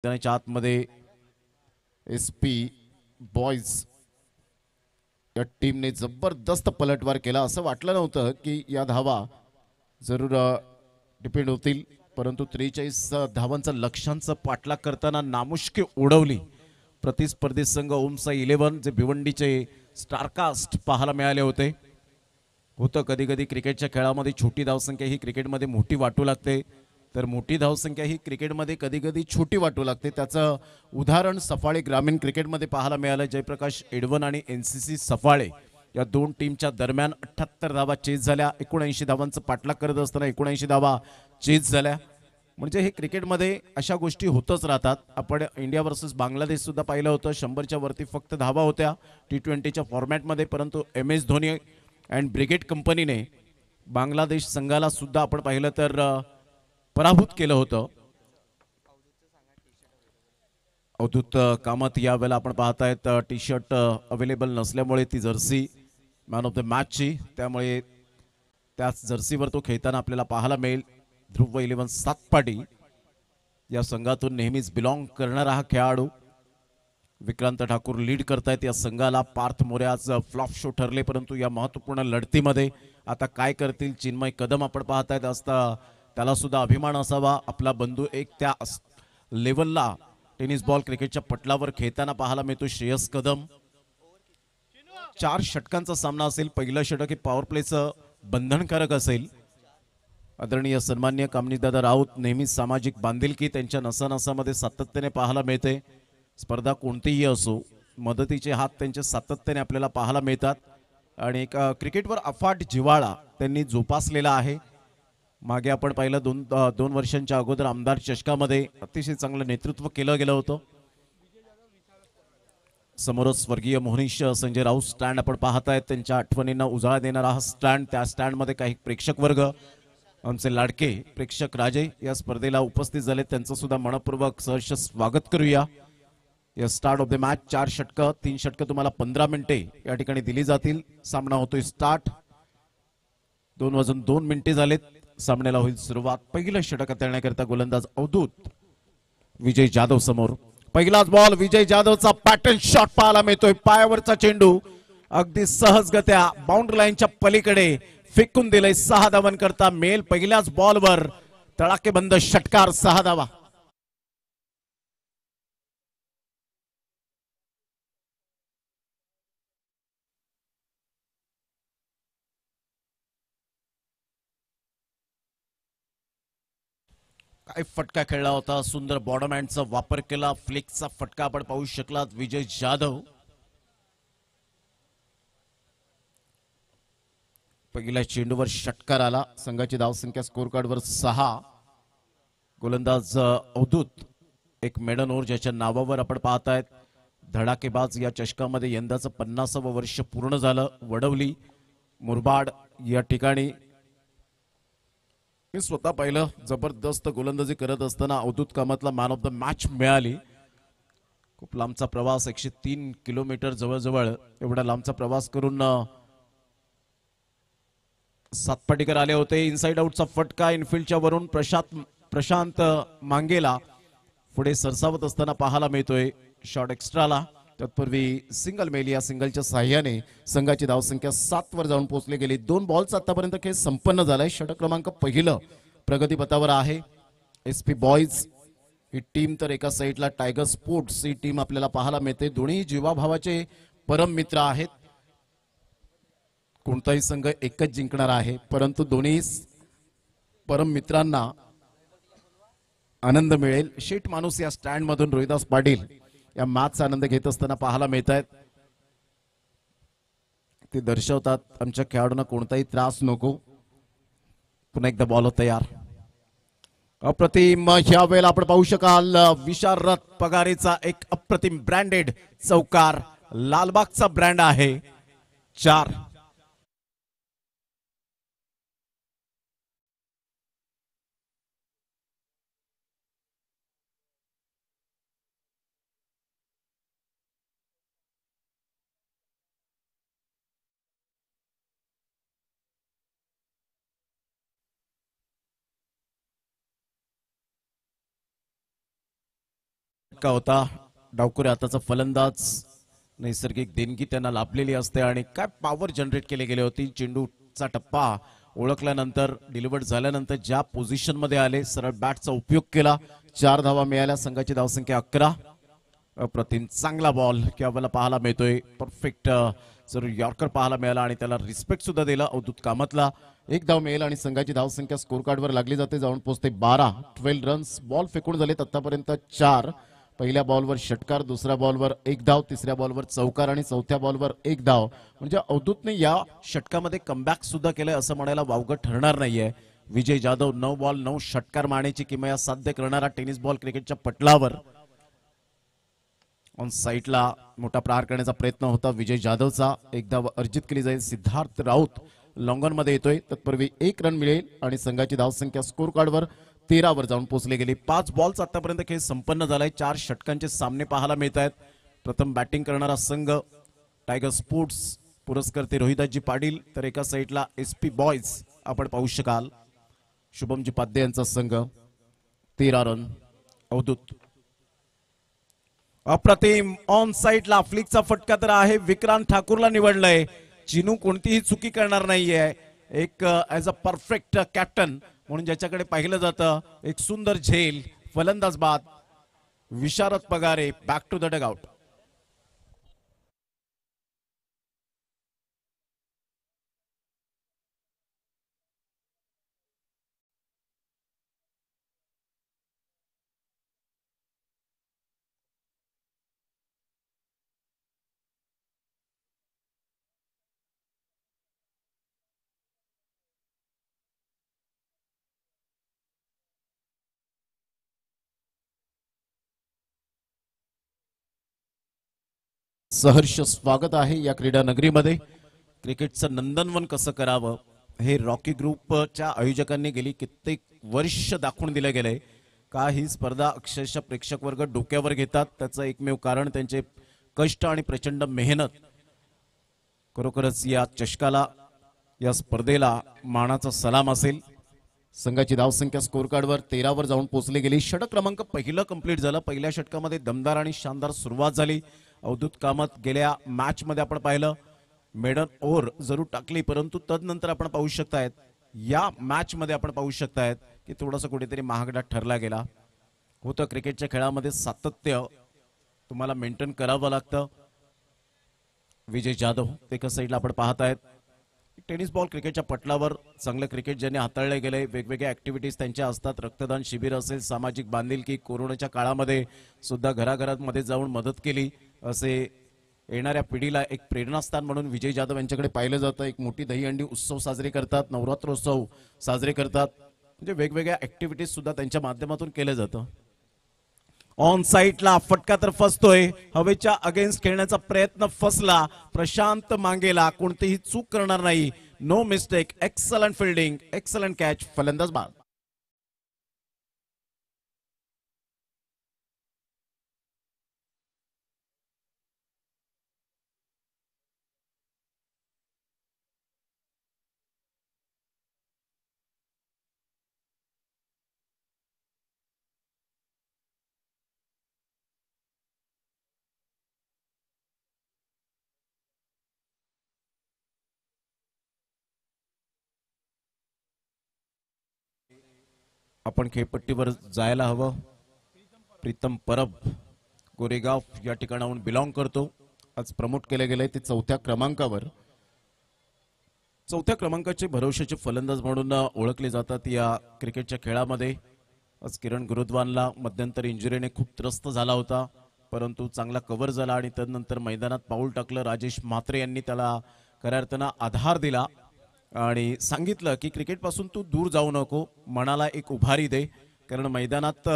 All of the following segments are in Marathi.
मैदानाच्या आतमध्ये SP बॉयज या टीमने जबरदस्त पलटवार केला. असं वाटलं नव्हतं की या धावा जरूर डिपेंड होतील, परंतु 43 धावांचं लक्ष्यांचं पाठलाग करताना नामुष्की उडवली प्रतिस्पर्धी संघ ओमसा 11 जे भिवंडीचे स्टारकास्ट पाहायला मिळाले होते. होतं कधी कधी क्रिकेटच्या खेळामध्ये छोटी धावसंख्या ही क्रिकेटमध्ये मोठी वाटू लागते, तर मोठी धावसंख्या ही क्रिकेटमध्ये कधी कधी छोटी वाटू लागते. त्याचं उदाहरण सफाळे ग्रामीण क्रिकेटमध्ये पाहायला मिळालं. जयप्रकाश एडवन आणि NCC सफाळे या दोन टीमच्या दरम्यान 78 धावा चेज झाल्या. 79 धावांचं पाठलाग करत असताना 79 धावा चेज झाल्या. म्हणजे हे क्रिकेटमध्ये अशा गोष्टी होतच राहतात. आपण इंडिया वर्सेस बांगलादेश सुद्धा पाहिलं होतं. 100च्या वरती फक्त धावा होत्या T20च्या फॉर्मॅटमध्ये, परंतु MS धोनी अँड ब्रिगेड कंपनीने बांगलादेश संघाला सुद्धा आपण पाहिलं तर पराभूत केलं होतं. अवधूत कामत यावेळेला आपण पाहतायत टी शर्ट अवेलेबल नसल्यामुळे ती जर्सी मॅन ऑफ द मॅचची, त्यामुळे त्याच जर्सीवर तो खेळताना आपल्याला पाहायला मिळेल. ध्रुव 11 सातपाटी या संघातून नेहमीच बिलॉंग करणारा हा खेळाडू. विक्रांत ठाकूर लीड करतायत या संघाला. पार्थ मोरे आज फ्लॉप शो ठरले, परंतु या महत्त्वपूर्ण लढतीमध्ये आता काय करतील चिन्मय कदम आपण पाहतायत. असता त्याला सुद्धा अभिमान असावा. आपला बंधू एक त्या लेवलला टेनिस बॉल क्रिकेटच्या पटलावर खेळताना पाहायला मिळतो श्रेयस कदम. 4 षटकांचा सामना असेल. पहिलं षटक हे पॉवर प्लेचं बंधनकारक असेल. आदरणीय सन्मान्य कामनीदादा राऊत नेहमी सामाजिक बांधिलकी त्यांच्या नसानसामध्ये सातत्याने पाहायला मिळते. स्पर्धा कोणतीही असो, मदतीचे हात त्यांचे सातत्याने आपल्याला पाहायला मिळतात आणि एक क्रिकेटवर अफाट जिव्हाळा त्यांनी जोपासलेला आहे. मागे आपण पाहिलं दोन वर्षांच्या अगोदर आमदार चषकामध्ये अतिशय चांगलं नेतृत्व केलं गेलं होतं. समोरच स्वर्गीय मोहनीश संजय राऊत स्टँड आपण पाहतायत. त्यांच्या आठवणींना उजाळा देणारा हा स्टँड. त्या स्टँडमध्ये काही प्रेक्षक वर्ग, आमचे लाडके प्रेक्षक राजे या स्पर्धेला उपस्थित झाले. त्यांचं सुद्धा मनपूर्वक सहर्ष स्वागत करूया. या स्टार्ट ऑफ द मॅच 4 षटकं, 3 षटकं तुम्हाला 15 मिनिटे या ठिकाणी दिली जातील. सामना होतोय स्टार्ट. 2 वाजून 2 मिनिटे झालेत. सामन्याला होईल सुरुवात. पहिलं षटक हाताळण्याकरता गोलंदाज अवधूत विजय जाधव समोर. पहिलाच बॉल विजय जाधवचा पॅटर्न शॉट पाहायला मिळतोय. पायावरचा चेंडू अगदी सहजगत्या बाउंड्री लाईनच्या पलीकडे फेकून दिलंय. 6 धावांकरता मेल. पहिल्याच बॉलवर तडाकेबंद षटकार, 6 धावा. काय फटका खेळला होता. सुंदर बॉडम हँडचा वापर केला. फ्लिकचा फटका आपण पाहू शकलात विजय जाधव. पहिल्या चेंडूवर षटकार आला. संघाची धावसंख्या स्कोर कार्डवर 6. गोलंदाज अवधूत एक मेडन ओव्हर ज्याच्या नावावर आपण पाहतायत. धडाकेबाज या चषकामध्ये यंदाचं 50वं वर्ष पूर्ण झालं. वडवली मुरबाड या ठिकाणी मी स्वतः पाहिलं. जबरदस्त गोलंदाजी करत असताना अवधूत कामतला मॅन ऑफ द मॅच मिळाली. खूप लांबचा प्रवास, 103 किलोमीटर जवळजवळ एवढा लांबचा प्रवास करून सातपाटीकर आले होते. इनसाइड आउटचा फटका इनफिल्डच्या वरून प्रशांत मांगेला पुढे सरसावत असताना पाहायला मिळतोय. शॉट एक्स्ट्राला. तत्पूर्वी सिंगल मेल. या सिंगलच्या साह्याने संघाची धावसंख्या 7 वर जाऊन पोहोचली गेली. 2 बॉलचा आतापर्यंत खेळ संपन्न झालाय. षटक क्रमांक पहिलं प्रगतीपथावर आहे. SP बॉयज ही टीम, तर एका साईडला टायगर स्पोर्ट्स ही टीम आपल्याला पाहायला मिळते. दोन्ही जीवाभावाचे परम मित्र आहेत. कोणताही संघ एकच जिंकणार आहे, परंतु दोन्ही परम मित्रांना आनंद मिळेल. शेट माणूस या स्टँड मधून रोहिदास पाटील या मॅचचा आनंद घेत असताना पाहायला मिळत आहेत. ते दर्शवतात आमच्या खेळाडूंना कोणताही त्रास नको. पुन्हा एकदा बॉल तयार. अप्रतिम. ह्या वेळेला आपण पाहू शकाल विशारद पगारेचा एक अप्रतिम ब्रँडेड चौकार. लालबागचा ब्रँड आहे. 4 फटका होता. डावखुरे हाताचा फलंदाज, नैसर्गिक देणगी त्यांना लाभलेली असते आणि काय पॉवर जनरेट केली गेली होती. चेंडूचा टप्पा ओळखल्यानंतर डिलिव्हर्ड झाल्यानंतर ज्या पोझिशन मध्ये आले, सरळ बॅटचा उपयोग केला, 4 धावा मिळाल्या. संघाची धावसंख्या 11. अप्रतिम चांगला बॉल केवळ पाहायला मिळतोय. परफेक्ट जर यॉर्कर पाहायला मिळाला आणि त्याला रिस्पेक्ट सुद्धा दिला अवधूत कामतला. 1 धाव मिळेल आणि संघाची धावसंख्या स्कोर कार्डवर लागली जाते, जाऊन पोहोचते 12 रन्स. बॉल फेकून झालेत आतापर्यंत 4. पहिल्या बॉलवर षटकार, दुसऱ्या बॉलवर 1 धाव, तिसऱ्या बॉलवर चौकार आणि चौथ्या बॉलवर 1 धाव. म्हणजे अवधूतने या षटकामध्ये कमबॅक सुद्धा केलंय असं म्हणायला वावगं ठरणार नाहीये. विजय जाधव 9 बॉल 9 षटकार मारण्याची किमया साध्य करणारा टेनिस बॉल क्रिकेटच्या पटलावर ऑन साईडला मोठा प्रहार करण्याचा प्रयत्न होता विजय जाधवचा. 1 धाव अर्जित केली जाईल. सिद्धार्थ राऊत लॉंगॉन मध्ये येतोय. तत्पूर्वी 1 रन मिळेल आणि संघाची धावसंख्या स्कोर कार्डवर 13 वर जाऊन पोहोचली गेली. 5 बॉल्स आतापर्यंत खेळ संपन्न झालाय. 4 षटकांचे सामने पाहायला मिळत आहेत. प्रथम बॅटिंग करणारा संघ टायगर स्पोर्ट्स, पुरस्कर्ते रोहिदासजी पाटील, तर एका साईडला SP बॉयज आपण पाहू शकाल शुभमजी पाध्ये यांचा संघ. 13 रन. अवधूत अप्रतिम ऑन साईडला फ्लिकचा फटका तर आहे. विक्रांत ठाकूरला निवडलंय. चिनू कोणतीही चुकी करणार नाहीये. एक ऍज अ परफेक्ट कॅप्टन म्हणून ज्याच्याकडे पाहिलं जातं, एक सुंदर झेल, फलंदाज बाद. Visharad Pagare back to the dugout. सहर्ष स्वागत आहे या क्रीडा नगरीमध्ये. क्रिकेटचं नंदनवन कसं करावं हे रॉकी ग्रुपच्या आयोजकांनी गेली कित्येक वर्ष दाखवून दिलं गेलंय. का ही स्पर्धा अक्षरशः प्रेक्षक वर्ग डोक्यावर घेतात, त्याचं एकमेव कारण त्यांचे कष्ट आणि प्रचंड मेहनत. खरोखरच या चषकाला, या स्पर्धेला मानाचा सलाम असेल. संघाची धावसंख्या स्कोर कार्डवर 13 वर जाऊन पोहोचली गेली. षटक क्रमांक पहिलं कंप्लीट झालं. पहिल्या षटकामध्ये दमदार आणि शानदार सुरुवात झाली. अवधूत कामत गेल्या मॅच मध्ये आपण पाहिलं मेडन ओव्हर जरूर टाकली, परंतु तदनंतर आपण पाहू शकतायत या मॅच मध्ये आपण पाहू शकतायत की थोडासा कुठेतरी महागडा ठरला गेला होतं. क्रिकेटच्या खेळामध्ये सातत्य तुम्हाला मेंटेन करावं लागतं. विजय जाधव ते एका साईडला आपण पाहत आहेत. टेनिस बॉल क्रिकेटच्या पटलावर चांगलं क्रिकेट ज्यांनी हाताळले गेले, वेगवेगळ्या ऍक्टिव्हिटीज त्यांच्या असतात. रक्तदान शिबिर असेल, सामाजिक बांधिलकी, कोरोनाच्या काळामध्ये सुद्धा घराघरांमध्ये जाऊन मदत केली, असे येणाऱ्या पिढीला एक प्रेरणास्थान म्हणून विजय जाधव यांच्याकडे पाहिलं जातं. एक मोठी दहीहंडी उत्सव साजरे करतात, नवरात्रोत्सव साजरे करतात, म्हणजे वेगवेगळ्या ऍक्टिव्हिटीज सुद्धा त्यांच्या माध्यमातून केलं जातं. ऑन साईडला फटका तर फसतोय. हवेच्या अगेन्स्ट खेळण्याचा प्रयत्न फसला. प्रशांत मांगेला कोणतीही चूक करणार नाही. No mistake. Excellent fielding, excellent catch. फलंदाज बाद. आपण खेळपट्टीवर जायला हवं. प्रीतम परब गोरेगाव या ठिकाणाहून बिलॉंग करतो. आज प्रमोट केले गेले ते 4थ्या क्रमांकावर. 4थ्या क्रमांकाचे भरवशाचे फलंदाज म्हणून ओळखले जातात या क्रिकेटच्या खेळामध्ये. आज किरण गुरुद्वानला मध्यंतरी इंजुरीने खूप त्रस्त झाला होता, परंतु चांगला कव्हर झाला आणि त्यानंतर मैदानात पाऊल टाकलं. राजेश म्हात्रे यांनी त्याला खऱ्या अर्थानं आधार दिला आणि सांगितलं की क्रिकेट पासून तू दूर जाऊ नको, मनाला एक उभारी दे, कारण मैदानात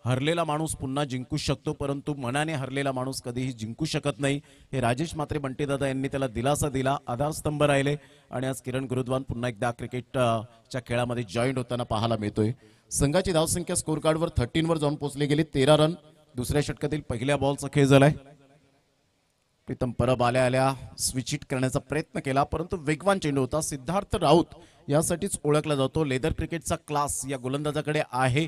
हरलेला माणूस पुन्हा जिंकू शकतो, परंतु मनाने हरलेला माणूस कधीही जिंकू शकत नाही. हे राजेश म्हात्रे बंटीदादा यांनी त्याला दिलासा दिला, आधारस्तंभ राहिले आणि आज किरण गुरुद्वान पुन्हा एकदा क्रिकेटच्या खेळामध्ये जॉईंट होताना पाहायला मिळतोय. संघाची धावसंख्या स्कोर कार्डवर 13 वर जाऊन पोहोचली गेली. 13 रन. दुसऱ्या षटकातील पहिल्या बॉलचा खेळ झालाय. प्रीतम परब आल्या आल्या स्विच हिट करण्याचा प्रयत्न केला, परंतु वेगवान चेंडू होता. सिद्धार्थ राऊत यासाठीच ओळखला जातो. लेदर क्रिकेटचा क्लास या गोलंदाजाकडे आहे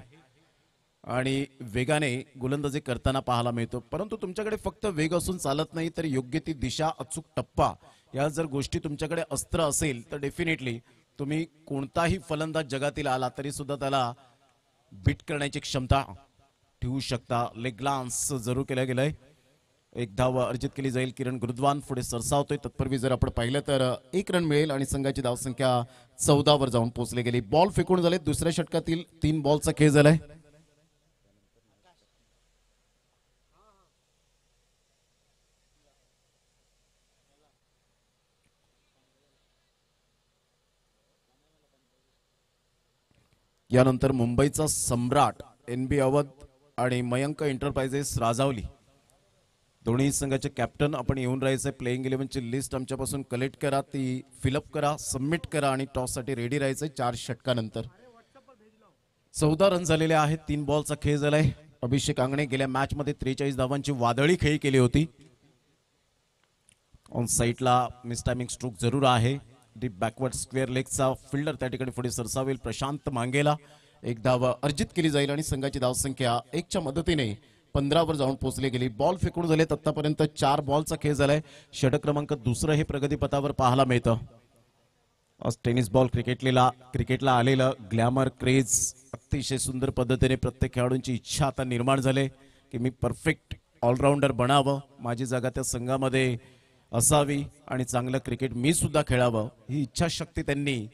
आणि वेगाने गोलंदाजी करताना पाहायला मिळतो. परंतु तुमच्याकडे फक्त वेग असून चालत नाही, तर योग्य ती दिशा, अचूक टप्पा, या जर गोष्टी तुमच्याकडे अस्त्र असेल तर डेफिनेटली तुम्ही कोणताही फलंदाज जगातील आला तरी सुद्धा त्याला बीट करण्याची क्षमता ठेवू शकता. लेग ग्लान्स जरूर केलं गेलंय. एक धाव अर्जित केली जाईल. किरण गुरुद्वान पुढे सरसावतोय. तत्पूर्वी जर आपण पाहिलं तर 1 रन मिळेल आणि संघाची धावसंख्या 14 वर जाऊन पोहोचली गेली. बॉल फेकून झाले. दुसऱ्या षटकातील 3 बॉलचा खेळ झालाय. यानंतर मुंबईचा सम्राट NB अवध आणि मयंक एंटरप्राइजेस राजावली दोन्ही संघाचे कॅप्टन आपण येऊन राहायचे. प्लेइंग 11ची लिस्ट आमच्यापासून कलेक्ट करा, ती फिलअप करा, सबमिट करा आणि टॉससाठी रेडी राहायचे. 4 षटकानंतर 14 रन झालेले आहेत. 3 बॉलचा खेळ झालाय. अभिषेक आंगणे गेल्या मॅच मध्ये 43 धावांची वादळी खेळी केली होती. ऑन साईडला मिसटायमिंग स्ट्रोक जरूर आहे. डीप बॅकवर्ड स्क्वेअर लेगचा फिल्डर त्या ठिकाणी पुढे सरसावेल. प्रशांत मांगेला 1 धाव अर्जित केली जाईल आणि संघाची धावसंख्या 1 च्या मदतीने 15 वर जाऊन पोहोचली गेली. बॉल फेकून झालेत. आतापर्यंत 4 बॉलचा खेळ झालाय. षटक क्रमांक 2 हे प्रगतीपथावर पाहायला मिळतं. आज टेनिस बॉल क्रिकेटला आलेलं ग्लॅमर क्रेज अतिशय सुंदर पद्धतीने प्रत्येक खेळाडूंची इच्छा आता निर्माण झाली की मी परफेक्ट ऑलराऊंडर बनावं, माझी जागा त्या संघामध्ये असावी आणि चांगलं क्रिकेट मी सुद्धा खेळावं, ही इच्छाशक्ती त्यांनी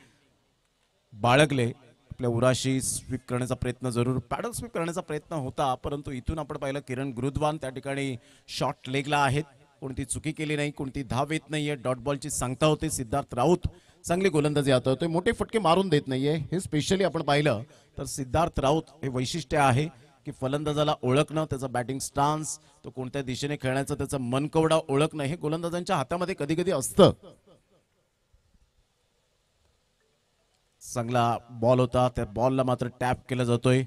बाळगले. आपल्या उराशी स्वीप करण्याचा प्रयत्न जरूर पॅडल स्वीप करण्याचा प्रयत्न होता, परंतु इथून आपण पाहिलं किरण गुरुद्वान त्या ठिकाणी शॉर्ट लेगला आहेत. कोणती चुकी केली नाही, कोणती धाव येत नाहीये. डॉट बॉलची सांगता होते. सिद्धार्थ राऊत चांगली गोलंदाजी आता होते, मोठे फटके मारून देत नाहीये. हे स्पेशली आपण पाहिलं तर सिद्धार्थ राऊत हे वैशिष्ट्य आहे की फलंदाजाला ओळखणं, त्याचा बॅटिंग स्टान्स, तो कोणत्या दिशेने खेळण्याचा त्याचा मनकवडा ओळखणं हे गोलंदाजांच्या हातामध्ये कधी कधी असतं. चांगला बॉल होता, त्या बॉलला मात्र टॅप केला जातोय.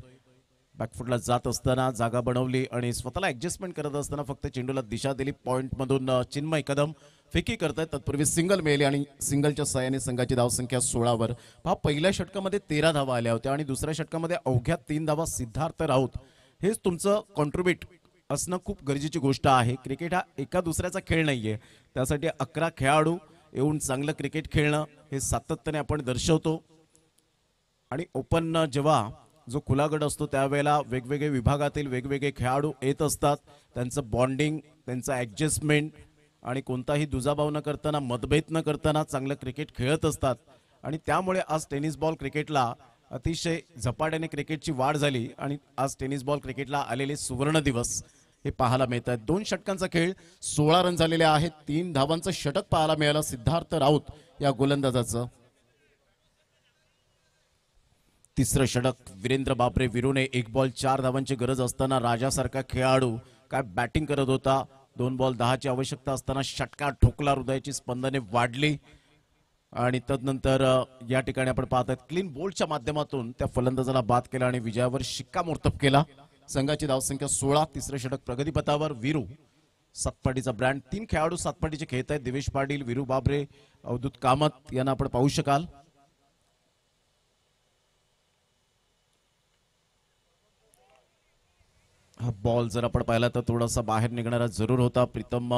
बॅकफुटला जात असताना जागा बनवली आणि स्वतःला ऍडजस्टमेंट करत असताना फक्त चेंडूला दिशा दिली. पॉइंट मधून चिन्मय कदम फेकी करतायत. तत्पूर्वी सिंगल मिळाली आणि सिंगलच्या सहाय्याने संघाची धावसंख्या 16 वर. पहा, पहिल्या षटकामध्ये 13 धावा आल्या होत्या आणि दुसऱ्या षटकामध्ये अवघ्या 3 धावा. सिद्धार्थ राऊत हेच तुमचं कॉन्ट्रीब्यूट असणं खूप गरजेची गोष्ट आहे. क्रिकेट हा एका दुसऱ्याचा खेळ नाहीये, त्यासाठी 11 खेळाडू येऊन चांगलं क्रिकेट खेळणं हे सातत्याने आपण दर्शवतो. आणि ओपन जेव्हा जो खुला गट असतो त्यावेळेला वेगवेगळे विभागातील वेगवेगळे खेळाडू येत असतात. त्यांचं बॉन्डिंग, त्यांचं ऍडजस्टमेंट आणि कोणताही दुजाभाव न करताना, मतभेद न करताना चांगलं क्रिकेट खेळत असतात. आणि त्यामुळे आज टेनिस बॉल क्रिकेटला अतिशय झपाट्याने क्रिकेटची वाढ झाली आणि आज टेनिस बॉल क्रिकेटला आलेले सुवर्ण दिवस हे पाहायला मिळतात. 2 षटकांचा खेळ, 16 रन झालेले आहेत. 3 धावांचं षटक पाहायला मिळालं सिद्धार्थ राऊत या गोलंदाजाचं. तिसरं षटक वीरेंद्र बापरे विरूने 1 बॉल 4 धावांची गरज असताना राजासारखा खेळाडू काय बॅटिंग करत होता. 2 बॉल 10 ची आवश्यकता असताना षटकार ठोकला. हृदयाची स्पंदने वाढली आणि तदनंतर या ठिकाणी आपण पाहतात क्लीन बोल्डच्या माध्यमातून त्या फलंदाजाला बाद केला आणि विजयावर शिक्कामोर्तब केला. संघाची धावसंख्या 16. तिसरं षटक प्रगतीपथावर. वीरू सातपाटीचा ब्रँड. 3 खेळाडू सातपाटीचे खेळत आहेत. दिवेश पाटील, वीरू बाबरे, अवधूत कामत यांना आपण पाहू शकाल. हा बॉल जर आपण पाहिला तर थोडासा बाहेर निघणारा जरूर होता. प्रीतम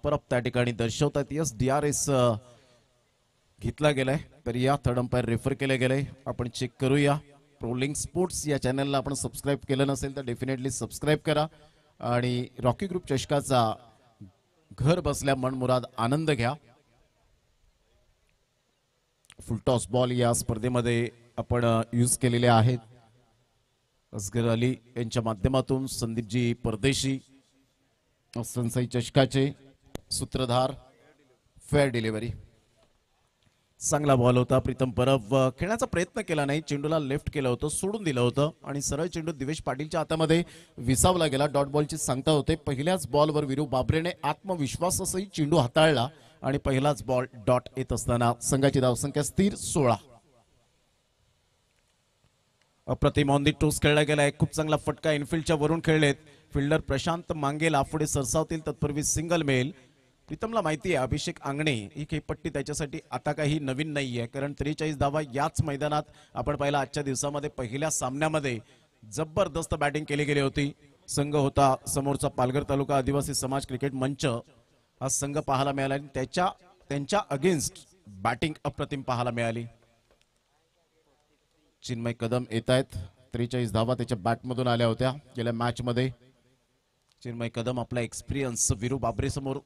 परब त्या ठिकाणी दर्शवतात. यस, DRS घेतला गेलाय, तर या थर्ड अंपायर रेफर केले गेले. आपण चेक करूया. प्रोलिंग स्पोर्ट्स या चॅनलला आपण सबस्क्राईब केलं नसेल तर डेफिनेटली सबस्क्राईब करा आणि रॉकी ग्रुप चषकाचा घर बसल्या मनमुराद आनंद घ्या. फुलटॉस बॉल या स्पर्धेमध्ये आपण यूज केलेले आहेत. असगर अली यांच्या माध्यमातून संदीपजी परदेशी संसाई चषकाचे सूत्रधार. Fair delivery. चांगला बॉल होता. प्रीतम परब खेळण्याचा प्रयत्न केला नाही, चेंडूला लेफ्ट केलं होतं, सोडून दिलं होतं आणि सरळ चेंडू दिवेश पाटीलच्या हातामध्ये विसावला गेला. डॉट बॉलची सांगता होते. पहिल्याच बॉलवर वीरू बाबरेने आत्मविश्वासासहित चेंडू हाताळला आणि पहिलाच बॉल डॉट येत असताना संघाची धावसंख्या स्थिर 16. अप्रतिम ऑन दी टोस खेळला गेलाय. खूप चांगला फटका इनफिल्डच्या वरून खेळलेत. फिल्डर प्रशांत मांगेला पुढे सरसावतील. तत्पूर्वी सिंगल मिळेल. प्रीतमला माहिती आहे अभिषेक आंगणे ही खेळपट्टी त्याच्यासाठी आता काही नवीन नाहीये, कारण 43 धावा याच मैदानात आपण पाहिला आजच्या दिवसामध्ये पहिल्या सामन्यामध्ये जबरदस्त बॅटिंग केली गेली होती. संघ होता समोरचा पालघर तालुका आदिवासी समाज क्रिकेट मंच. हा संघ पाहायला मिळाला आणि त्यांच्या अगेन्स्ट बॅटिंग अप्रतिम पाहायला मिळाली. चिन्मय कदम येत आहेत. 43 धावा त्याच्या बॅटमधून आल्या होत्या गेल्या मॅच मध्ये. चिन्मय कदम आपला एक्सपिरियन्स वीरू बाबरे समोर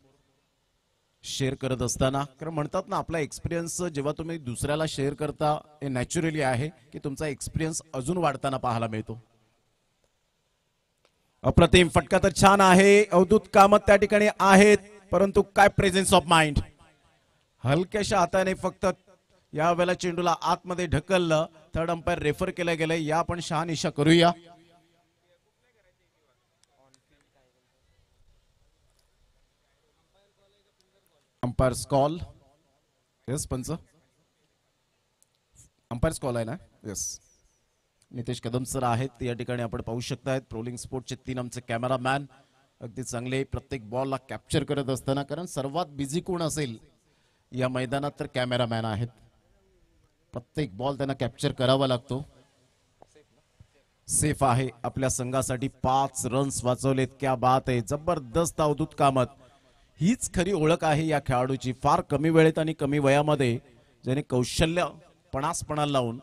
शेअर करत असताना, कारण म्हणतात ना आपला एक्सपिरियन्स जेव्हा तुम्ही दुसऱ्याला शेअर करता हे नॅचरली आहे की तुमचा एक्सपिरियन्स अजून वाढताना पाहायला मिळतो. अप्रतिम फटका तर छान आहे. अवधूत कामत त्या ठिकाणी आहेत, परंतु काय प्रेझेन्स ऑफ माइंड. हलक्याशा हाताने फक्त या वेळेला चेंडूला आतमध्ये ढकललं. थर्ड अंपायर रेफर केलं गेलं. या आपण शहानिशा करूया. Umpires call. येस पंच, अंपायर्स कॉल आहे ना. येस, नितेश कदम सर आहेत या ठिकाणी आपण पाहू शकतायत. प्रोलिंग स्पोर्टचे 3 आमचे कॅमेरामॅन अगदी चांगले प्रत्येक बॉलला कॅप्चर करत असताना, कारण सर्वात बिझी कोण असेल या मैदानात तर कॅमेरामॅन आहेत. प्रत्येक बॉल त्यांना कॅप्चर करावा लागतो. सेफ आहे आपल्या संघासाठी. 5 रन्स वाचवलेत. क्या बात आहे. जबरदस्त अवधूत कामत. हीच खरी ओळख आहे या खेळाडूची. फार कमी वेळेत आणि कमी वयामध्ये ज्याने कौशल्य पणासपणा लावून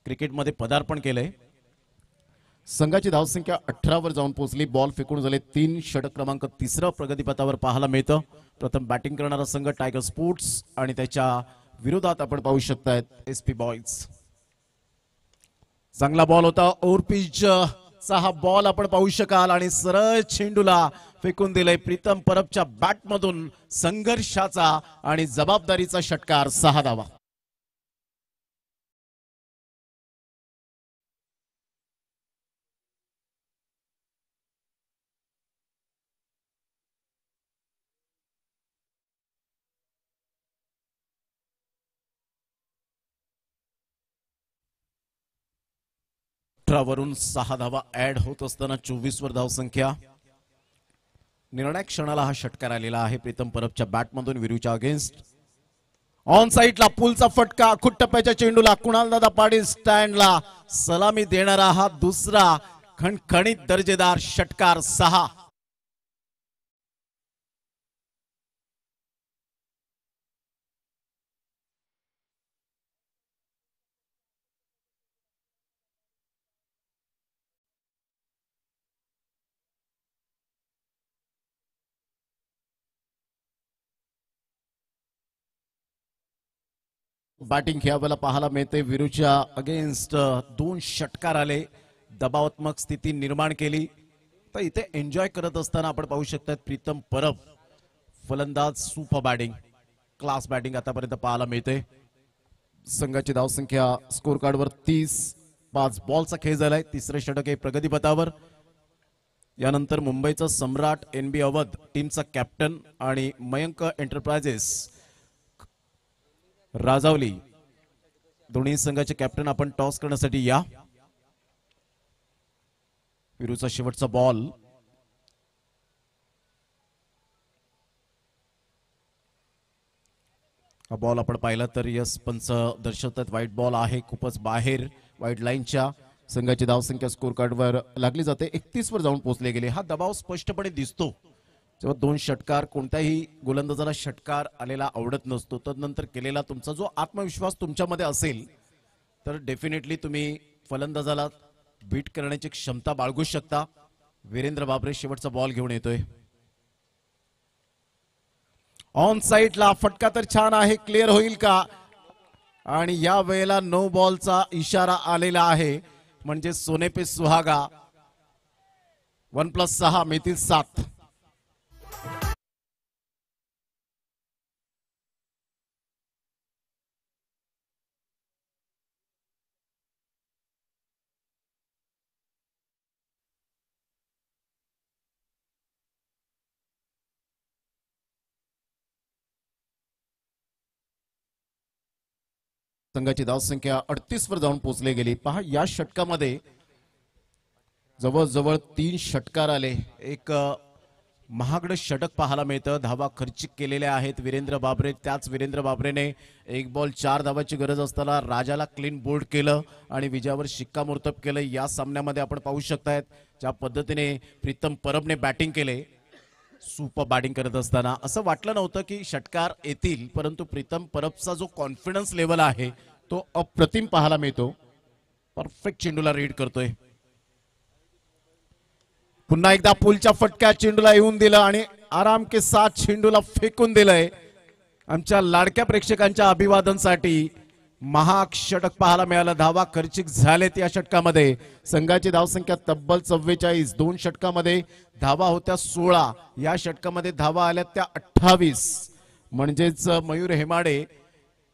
क्रिकेटमध्ये पदार्पण केलंय. संघाची धावसंख्या 18 वर जाऊन पोहोचली. बॉल फेकून झाले 3. षटक क्रमांक 3 प्रगतीपथावर पाहायला मिळतं. प्रथम बॅटिंग करणारा संघ टायगर स्पोर्ट्स आणि त्याच्या विरोधात आपण पाहू शकतायत एसपी बॉयज. चांगला बॉल होता. ओव्हर पिच चा हा बॉल आपण पाहू शकाल आणि सरळ चेंडूला फेकून दिलंय. प्रीतम परबच्या बॅटमधून संघर्षाचा आणि जबाबदारीचा षटकार. 6 धावा. वरून 6 धावा ऍड होत असताना 24 वर धावसंख्या. निर्णायक क्षणाला हा षटकार आलेला आहे प्रीतम परबच्या बॅटमधून विरूच्या अगेन्स्ट. ऑन साइडला पुलचा फटका. खुट्टप्याच्या चेंडूला कुणाल दादा पाटील स्टँडला सलामी देणारा हा दुसरा खणखणीत दर्जेदार षटकार. 6. बॅटिंग ह्यावेळेला पाहायला मिळते. विरूच्या अगेन्स्ट 2 षटकार आले. दबावात्मक स्थिती निर्माण केली. तर इथे एन्जॉय करत असताना आपण पाहू शकतात प्रीतम परब फलंदाज. सुपर बॅटिंग, क्लास बॅटिंग आतापर्यंत पाहायला मिळते. संघाची धावसंख्या स्कोर कार्डवर 30. 5 बॉलचा खेळ झालाय. 3रं षटक आहे प्रगतीपथावर. यानंतर मुंबईचा सम्राट NB अवध टीमचा कॅप्टन आणि मयंक एंटरप्राइजेस राजावली दोन्ही संघाचे कॅप्टन आपण टॉस करण्यासाठी या. विरूचा शेवटचा बॉल. हा बॉल आपण पाहिला तर यस पंच दर्शवतात व्हाईट बॉल आहे, खूपच बाहेर व्हाईट लाईनच्या. संघाची धावसंख्या स्कोर कार्डवर लागली जाते. 31 वर जाऊन पोहोचले गेले. हा दबाव स्पष्टपणे दिसतो जेव्हा 2 षटकार. कोणत्याही गोलंदाजाला षटकार आलेला आवडत नसतो. तदनंतर केलेला तुमचा जो आत्मविश्वास तुमच्यामध्ये असेल तर डेफिनेटली तुम्ही फलंदाजाला बीट करण्याची क्षमता बाळगू शकता. वीरेंद्र बाबरे शेवटचा बॉल घेऊन येतोय. ऑन साइडला फटका तर छान आहे. क्लिअर होईल का? आणि या वेळेला नो बॉलचा इशारा आलेला आहे. म्हणजे सोने पे सुहागा. 1+6 मिळतील 7. संघाची धावसंख्या 38 वर जाऊन पोहोचली गेली. पहा या षटकामध्ये जवळजवळ 3 षटकार आले. एक महागड षटक पाहायला मिळतं. धावा खर्चिक केलेल्या आहेत वीरेंद्र बाबरे. त्याच वीरेंद्र बाबरेने 1 बॉल 4 धावाची गरज असताना राजाला क्लीन बोल्ड केलं आणि विजयावर शिक्कामोर्तब केलं. या सामन्यामध्ये आपण पाहू शकतायत ज्या पद्धतीने प्रीतम परबने बॅटिंग केले. सुपर बॅटिंग करत असताना असं वाटलं नव्हतं की षटकार येतील, परंतु प्रीतम परबचा जो कॉन्फिडन्स लेवल आहे तो अप्रतिम पाहायला मिळतो. परफेक्ट चेंडूला रीड करतोय. पुन्हा एकदा पुलच्या फटक्या चेंडूला येऊन दिलं आणि आराम के साथ चेंडूला फेकून दिलंय. आमच्या लाडक्या प्रेक्षकांच्या अभिवादनसाठी महाग षटक पाहायला मिळालं. धावा खर्चिक झालेत या षटकामध्ये. संघाची धावसंख्या तब्बल 44. 2 षटकामध्ये धावा होत्या 16. या षटकामध्ये धावा आल्या त्या 28. म्हणजेच मयूर हेमाडे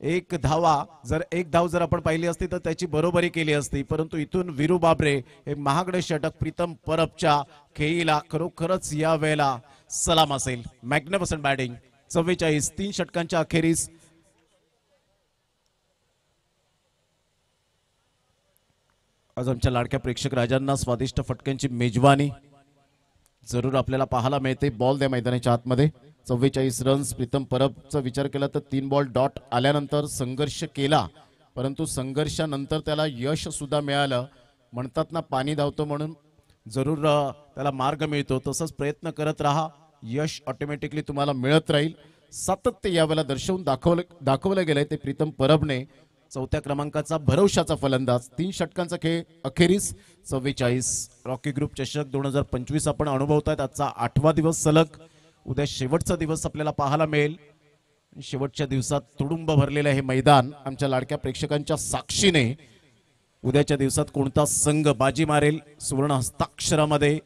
एक धाव जर आपण पाहिली असती तर त्याची बरोबरी केली असती, परंतु इथून वीरू बाबरे हे महागडे षटक प्रीतम परबच्या खेळीला खरोखरच या वेळेला सलाम असेल. Magnificent batting. 44. 3 षटकांच्या अखेरीस आज आमच्या लाडक्या प्रेक्षक राजांना स्वादिष्ट फटक्यांची मेजवानी जरूर आपल्याला पाहायला मिळते. बॉल द्या मैदानाच्या आतमध्ये. 44 रन्स. प्रीतम परबचा विचार केला तर 3 बॉल डॉट आल्यानंतर संघर्ष केला, परंतु संघर्षानंतर त्याला यश सुद्धा मिळालं. म्हणतात ना पाणी धावतो म्हणून जरूर त्याला मार्ग मिळतो. तसंच प्रयत्न करत राहा, यश ऑटोमॅटिकली तुम्हाला मिळत राहील. सातत्य यावेळेला दर्शवून दाखवलं गेलंय ते प्रीतम परबने. 4थ्या क्रमांकाचा भरवशाचा फलंदाज. 3 षटकांचा खेळ अखेरीस 44. रॉकी ग्रुप चषक 2025 आपण अनुभवतायत. आजचा 8वा दिवस सलग. उद्या शेवटचा दिवस आपल्याला पाहायला मिळेल. शेवटच्या दिवसात तुडुंब भरलेलं हे मैदान आमच्या लाडक्या प्रेक्षकांच्या साक्षीने उद्याच्या दिवसात कोणता संघ बाजी मारेल, सुवर्ण हस्ताक्षरामध्ये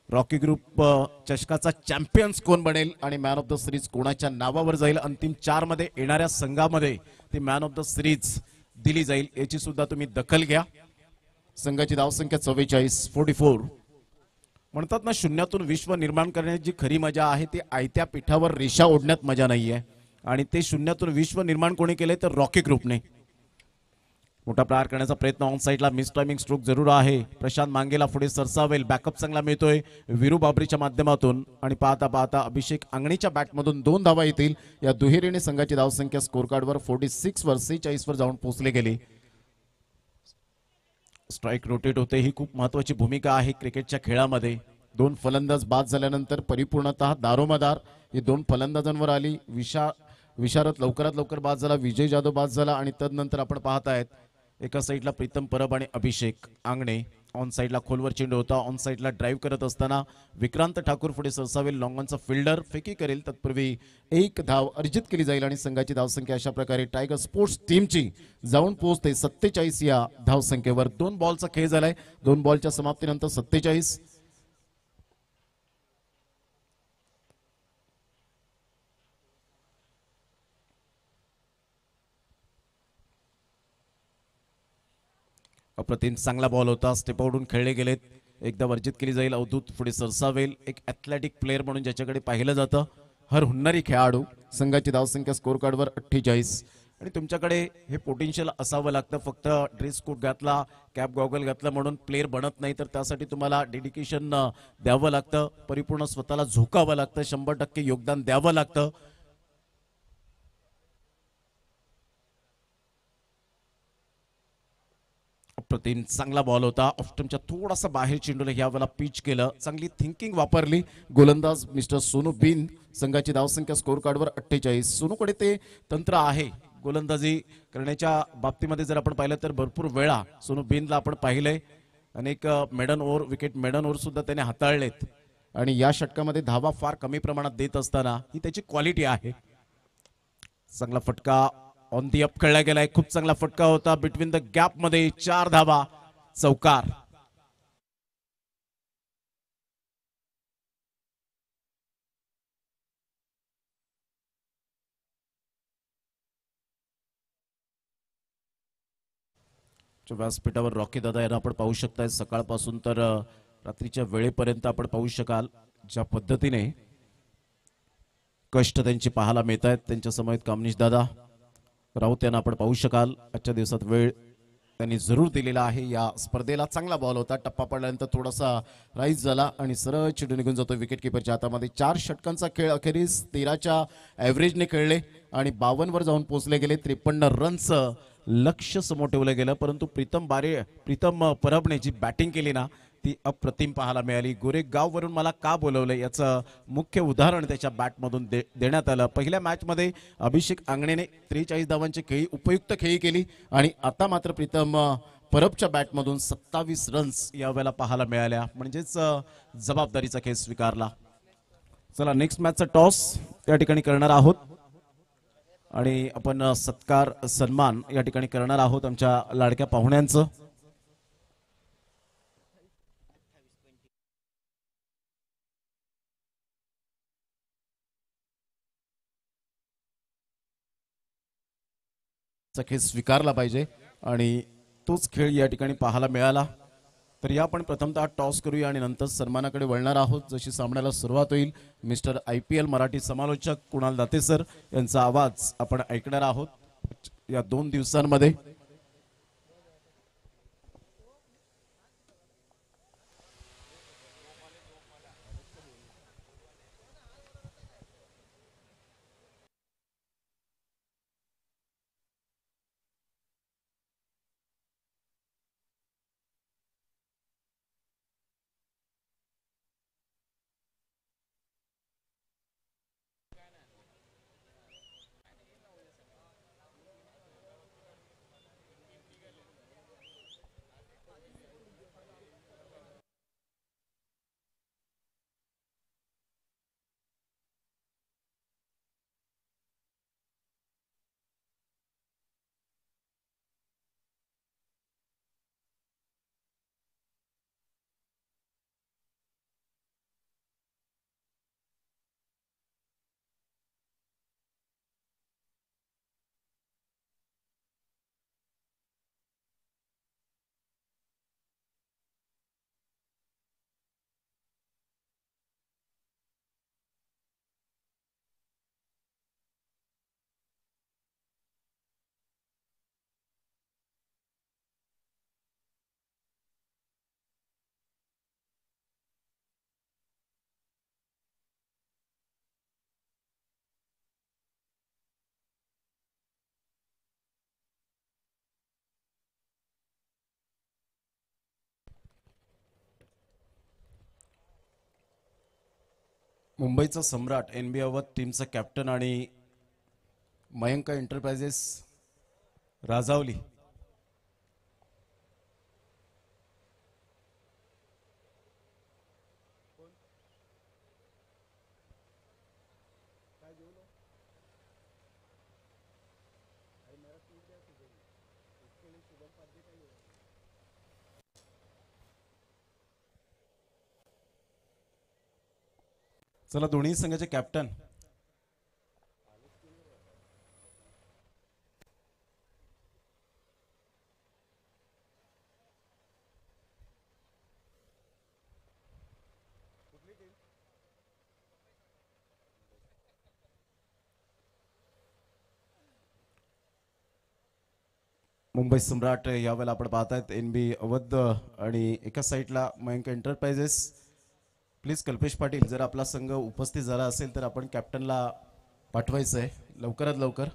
रॉकी ग्रुप चषकाचा चॅम्पियन्स कोण बनेल आणि मॅन ऑफ द सिरीज कोणाच्या नावावर जाईल, अंतिम 4 मध्ये येणाऱ्या संघामध्ये ती मॅन ऑफ द सिरीज दिली जाईल याची सुद्धा तुम्ही दखल घ्या. संघाची धावसंख्या 44. म्हणतात ना शून्यातून विश्व निर्माण करण्याची जी खरी मजा आहे ती आयत्या पिठावर रेषा ओढण्यात मजा नाहीये, आणि ते शून्यातून विश्व निर्माण कोणी केले तर रॉकी ग्रुपने. मोठा प्रहार करण्याचा प्रयत्न ऑन साइडला मिस टायमिंग स्ट्रोक जरूर आहे. प्रशांत मांगेला पुढे सरसावेल. बॅकअप चांगला मिळतोय वीरू बाबरीच्या माध्यमातून आणि पाहता पाहता अभिषेक अंगणीच्या बॅटमधून 2 धावा येतील. या दुहेरीने संघाची धावसंख्या स्कोर कार्डवर 46 वर 46 वर जाऊन पोहोचले गेली. स्ट्राइक रोटेट होते, ही खूप महत्वाची भूमिका आहे क्रिकेटच्या खेळामध्ये. 2 फलंदाज बाद झाल्यानंतर परिपूर्णतः दारोमदार ही 2 फलंदाजांवर आली. विशारद लवकरात लवकर बाद झाला. विजय जाधव बाद झाला आणि तदनंतर आपण पाहतायत एका साईडला प्रीतम परब आणि अभिषेक आंगणे. ऑन साइडला खोलवर चेंडू होता. ऑन साइडला ड्राईव्ह करत असताना विक्रांत ठाकूर पुढे सरसावेल. लॉंगॉनचा फिल्डर फेकी करेल, तत्पूर्वी 1 धाव अर्जित केली जाईल आणि संघाची धावसंख्या अशा प्रकारे टायगर स्पोर्ट्स टीमची जाऊन पोहोचते 47 या धावसंख्येवर. 2 बॉलचा खेळ झालाय. 2 बॉलच्या समाप्तीनंतर 47. अप्रतिम चांगला बॉल होता. स्टेप आउटून खेळले गेलेत. एकदा वर्जित केली जाईल. अवधूत पुढे सरसावेल. एक ॲथलेटिक प्लेअर म्हणून ज्याच्याकडे पाहिलं जातं, हर हुन्नरी खेळाडू. संघाची धावसंख्या स्कोर कार्डवर 48. आणि तुमच्याकडे हे पोटेन्शियल असावं लागतं. फक्त ड्रेस कोट घातला, कॅप गॉगल घातला म्हणून प्लेअर बनत नाही, तर त्यासाठी तुम्हाला डेडिकेशन द्यावं लागतं. परिपूर्ण स्वतःला झोकावं लागतं. 100% योगदान द्यावं लागतं. अप्रतिम चांगला बॉल होता. ऑफ्टमच्या थोडासा बाहेर चेंडूला यावेळेला पिच केलं. चांगली थिंकिंग वापरली गोलंदाज मिस्टर सोनू बिन. संघाची धावसंख्या स्कोर कार्डवर 48. सोनूकडे ते तंत्र आहे गोलंदाजी करण्याच्या बाबतीमध्ये. जर आपण पाहिलं तर भरपूर वेळा सोनू बिनला आपण पाहिलंय. अनेक maiden over, wicket maiden over सुद्धा त्याने हाताळलेत आणि या षटकामध्ये धावा फार कमी प्रमाणात देत असताना ही त्याची क्वालिटी आहे. चांगला फटका ऑन दी अप खेळला गेलाय. खूप चांगला फटका होता. बिटवीन द गॅप मध्ये 4 धावा, चौकार. व्यासपीठावर रॉकी दादा यांना आपण पाहू शकताय. सकाळपासून तर रात्रीच्या वेळेपर्यंत आपण पाहू शकाल ज्या पद्धतीने कष्ट त्यांची पाहायला मिळत आहेत. त्यांच्या समोर कमनीश दादा राऊत यांना आपण पाहू शकाल. आजच्या दिवसात वेळ त्यांनी जरूर दिलेला आहे या स्पर्धेला. चांगला बॉल होता, टप्पा पडल्यानंतर थोडासा राईज झाला आणि सरळ चेंडू निघून जातो विकेट किपरच्या हातामध्ये. 4 षटकांचा खेळ अखेरीस 13च्या ॲव्हरेजने खेळले आणि 52 वर जाऊन पोहोचले गेले. 53 रनचं लक्ष्य समोर ठेवलं गेलं, परंतु प्रीतम परबने जी बॅटिंग केली ना ती अप्रतिम पाहायला मिळाली. गोरेगाववरून मला का बोलवलं याचं मुख्य उदाहरण त्याच्या बॅटमधून देण्यात आलं. पहिल्या मॅचमध्ये अभिषेक आंगणेने 43 धावांची उपयुक्त खेळी केली आणि आता मात्र प्रीतम परबच्या बॅटमधून 27 रन्स यावेळेला पाहायला मिळाल्या, म्हणजेच जबाबदारीचा खेळ स्वीकारला. चला नेक्स्ट मॅचचा टॉस या ठिकाणी करणार आहोत आणि आपण सत्कार सन्मान या ठिकाणी करणार आहोत आमच्या लाडक्या पाहुण्यांचं. खेळ स्वीकारला पाहिजे आणि तोच खेळ या ठिकाणी पाहायला मिळाला. तर या आपण प्रथमतः टॉस करूया आणि नंतर सन्मानाकडे वळणार आहोत. जशी सामन्याला सुरुवात होईल मिस्टर IPL मराठी समालोचक कुणाल दाते सर यांचा आवाज आपण ऐकणार आहोत या 2 दिवसांमध्ये. मुंबईचा सम्राट NB अवध टीमचा कॅप्टन आणि मयंक एंटरप्राइजेस राजावली चला दोन्ही संघाचे कॅप्टन मुंबई सम्राट यावेळेला आपण पाहतायत NB अवध आणि एका साईडला मयंक एंटरप्राइजेस. प्लीज कल्पेश पाटील जर आपला संघ उपस्थित झाला असेल तर आपण कॅप्टनला पाठवायचं आहे लवकरात लवकर.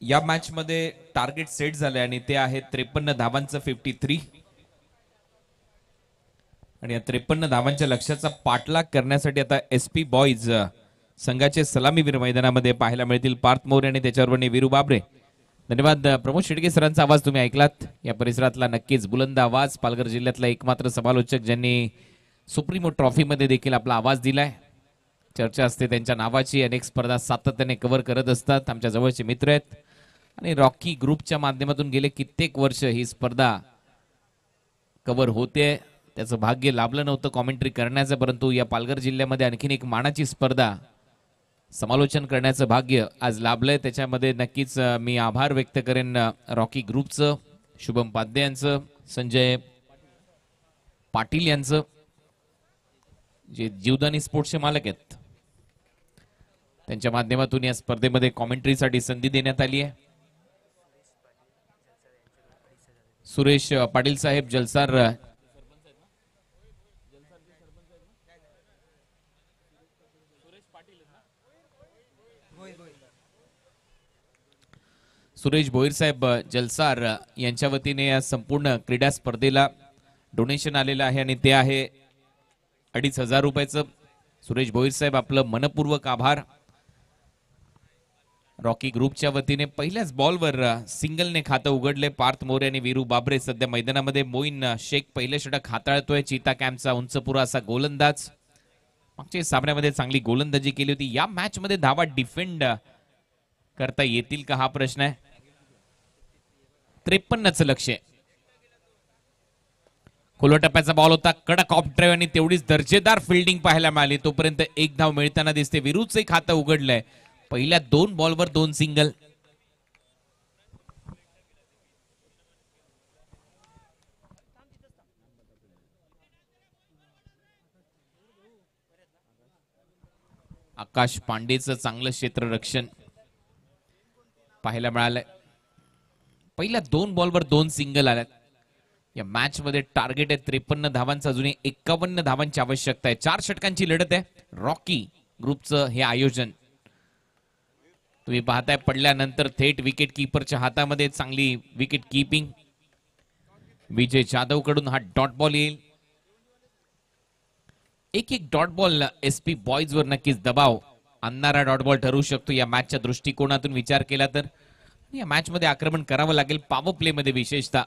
या मॅच मध्ये टार्गेट सेट झाले आणि ते आहे 53 धावांचं 53 आणि या 53 धावांच्या लक्ष्याचा पाठलाग करण्यासाठी आता SP बॉईज संघाचे सलामीवीर मैदानामध्ये पाहायला मिळतील. पार्थ मोरे आणि त्याच्यावर वीरू बाबरे. धन्यवाद प्रमोद शेडगे सरांचा आवाज तुम्ही ऐकलात. या परिसरातला नक्कीच बुलंद आवाज. पालघर जिल्ह्यातला एकमात्र समालोचक ज्यांनी सुप्रीमो ट्रॉफी मध्ये देखील आपला आवाज दिलाय. चर्चा असते त्यांच्या नावाची. अनेक स्पर्धा सातत्याने कव्हर करत असतात. आमच्या जवळचे मित्र आहेत आणि रॉकी ग्रुपच्या माध्यमातून गेले कित्येक वर्ष ही स्पर्धा कव्हर होते. त्याचं भाग्य लाभलं नव्हतं कॉमेंट्री करण्याचं, परंतु या पालघर जिल्ह्यामध्ये आणखीन एक मानाची स्पर्धा समालोचन करण्याचं भाग्य आज लाभलंय. त्याच्यामध्ये नक्कीच मी आभार व्यक्त करेन रॉकी ग्रुपचं, शुभम पाध्ये यांचं, संजय पाटील यांचं, जे जीवदानी स्पोर्ट्सचे मालक आहेत, त्यांच्या माध्यमातून या स्पर्धेमध्ये कॉमेंट्रीसाठी संधी देण्यात आली आहे. सुरेश पाटील साहेब जलसार सुरेश भोईर साहेब जलसार यांच्या वतीने या संपूर्ण क्रीडा स्पर्धेला डोनेशन आलेलं आहे आणि ते आहे 2,500 रुपयाचं. सुरेश भोईर साहेब आपलं मनपूर्वक आभार. रॉकी ग्रुपच्या वतीने पहिल्याच बॉलवर सिंगलने खातं उघडले पार्थ मोरे आणि वीरू बाबरे. सध्या मैदानामध्ये मोईन शेख पहिले षटक हाताळतोय. चीता कॅम्पचा उंचपुरा असा गोलंदाज, मागच्या सामन्यामध्ये चांगली गोलंदाजी केली होती. या मॅच मध्ये धावा डिफेंड करता येतील का हा प्रश्न आहे. 53चं लक्ष. खोलो टप्प्याचा बॉल होता, कडक ऑफ ड्राईव्ह आणि तेवढीच दर्जेदार फिल्डिंग पाहायला मिळाली. तोपर्यंत एक धाव मिळताना दिसते. वीरूचे खातं उघडलंय. पहिल्या 2 बॉलवर 2 सिंगल. आकाश पांडेचं चांगलं क्षेत्ररक्षण पाहायला मिळालंय. पहिल्या 2 बॉलवर 2 सिंगल आल्यात. या मॅच मध्ये टार्गेट आहे 53 धावांचा. अजूनही 51 धावांची आवश्यकता आहे. 4 षटकांची लढत आहे. रॉकी ग्रुपचं हे आयोजन तुम्ही पाहताय. पडल्यानंतर थेट विकेट कीपरच्या हातामध्ये चांगली विकेट कीपिंग. विजय जाधव कडून हा डॉट बॉल येईल. एक डॉट बॉल एसपी बॉईज वर नक्कीच दबाव आणणारा डॉट बॉल ठरू शकतो या मॅचच्या दृष्टिकोनातून विचार केला तर. या मॅच मध्ये आक्रमण करावं लागेल पॉवर प्ले मध्ये विशेषतः.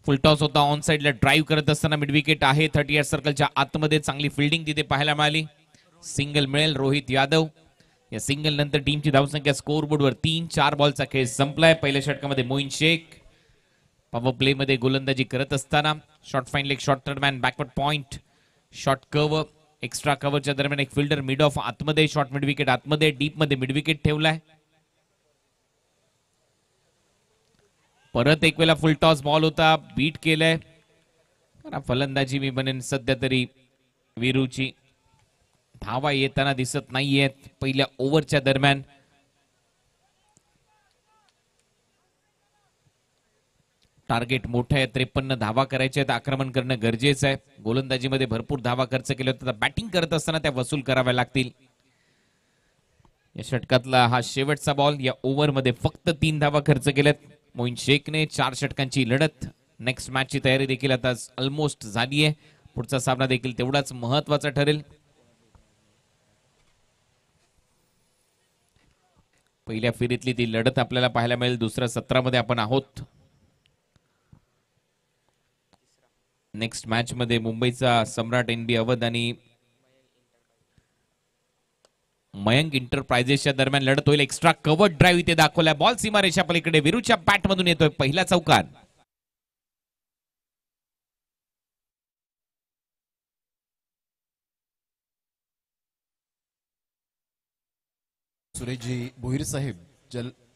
फुलटॉस होता ऑन साइडला ड्राईव्ह करत असताना मिड विकेट आहे. 38 सर्कलच्या आतमध्ये चांगली फिल्डिंग तिथे पाहायला मिळाली. सिंगल मिळेल रोहित यादव. या सिंगल नंतर टीमची धावसंख्या स्कोर बोर्डवर 3. 4 बॉलचा खेळ संपलाय. पहिल्या षटकामध्ये मोईन शेख पॉवर प्ले मध्ये गोलंदाजी करत असताना short fine leg, short third man, backward point, short cover, extra कव्हरच्या दरम्यान एक फिल्डर मिड ऑफ आतमध्ये, शॉर्ट मिड विकेट आतमध्ये, डीप मध्ये मिड विकेट ठेवलाय. परत एक वेळा फुल टॉस बॉल होता, बीट केलंय. फलंदाजी मी बनेन सध्या तरी वीरूची. धावा येताना दिसत नाहीयेत पहिल्या ओव्हरच्या दरम्यान. टार्गेट मोठं आहे. 53 धावा करायचे आहेत. आक्रमण करणं गरजेचं आहे. गोलंदाजीमध्ये भरपूर धावा खर्च केल्या होत्या. बॅटिंग करत असताना त्या वसूल कराव्या लागतील. या षटकातला हा शेवटचा बॉल. या ओव्हरमध्ये फक्त 3 धावा खर्च केल्यात मोईन शेखने. 4 षटकांची लढत. नेक्स्ट मॅचची तयारी देखील आता ऑलमोस्ट झाली आहे. पुढचा सामना देखील तेवढाच महत्वाचा ठरेल. पहिल्या फेरीतली ती लढत आपल्याला पाहायला मिळेल. दुसऱ्या सत्रामध्ये आपण आहोत. नेक्स्ट मॅच मध्ये मुंबईचा सम्राट एनबी अवध आणि मयंक इंटरप्राइजेसच्या दरम्यान लढत होईल. एक्स्ट्रा कव्हर ड्राईव्ह इथे दाखवलाय. बॉल सीमारेषा पलीकडे वीरूच्या बॅट मधून येतोय. पहिला चौकार. सुरेशजी भोईर साहेब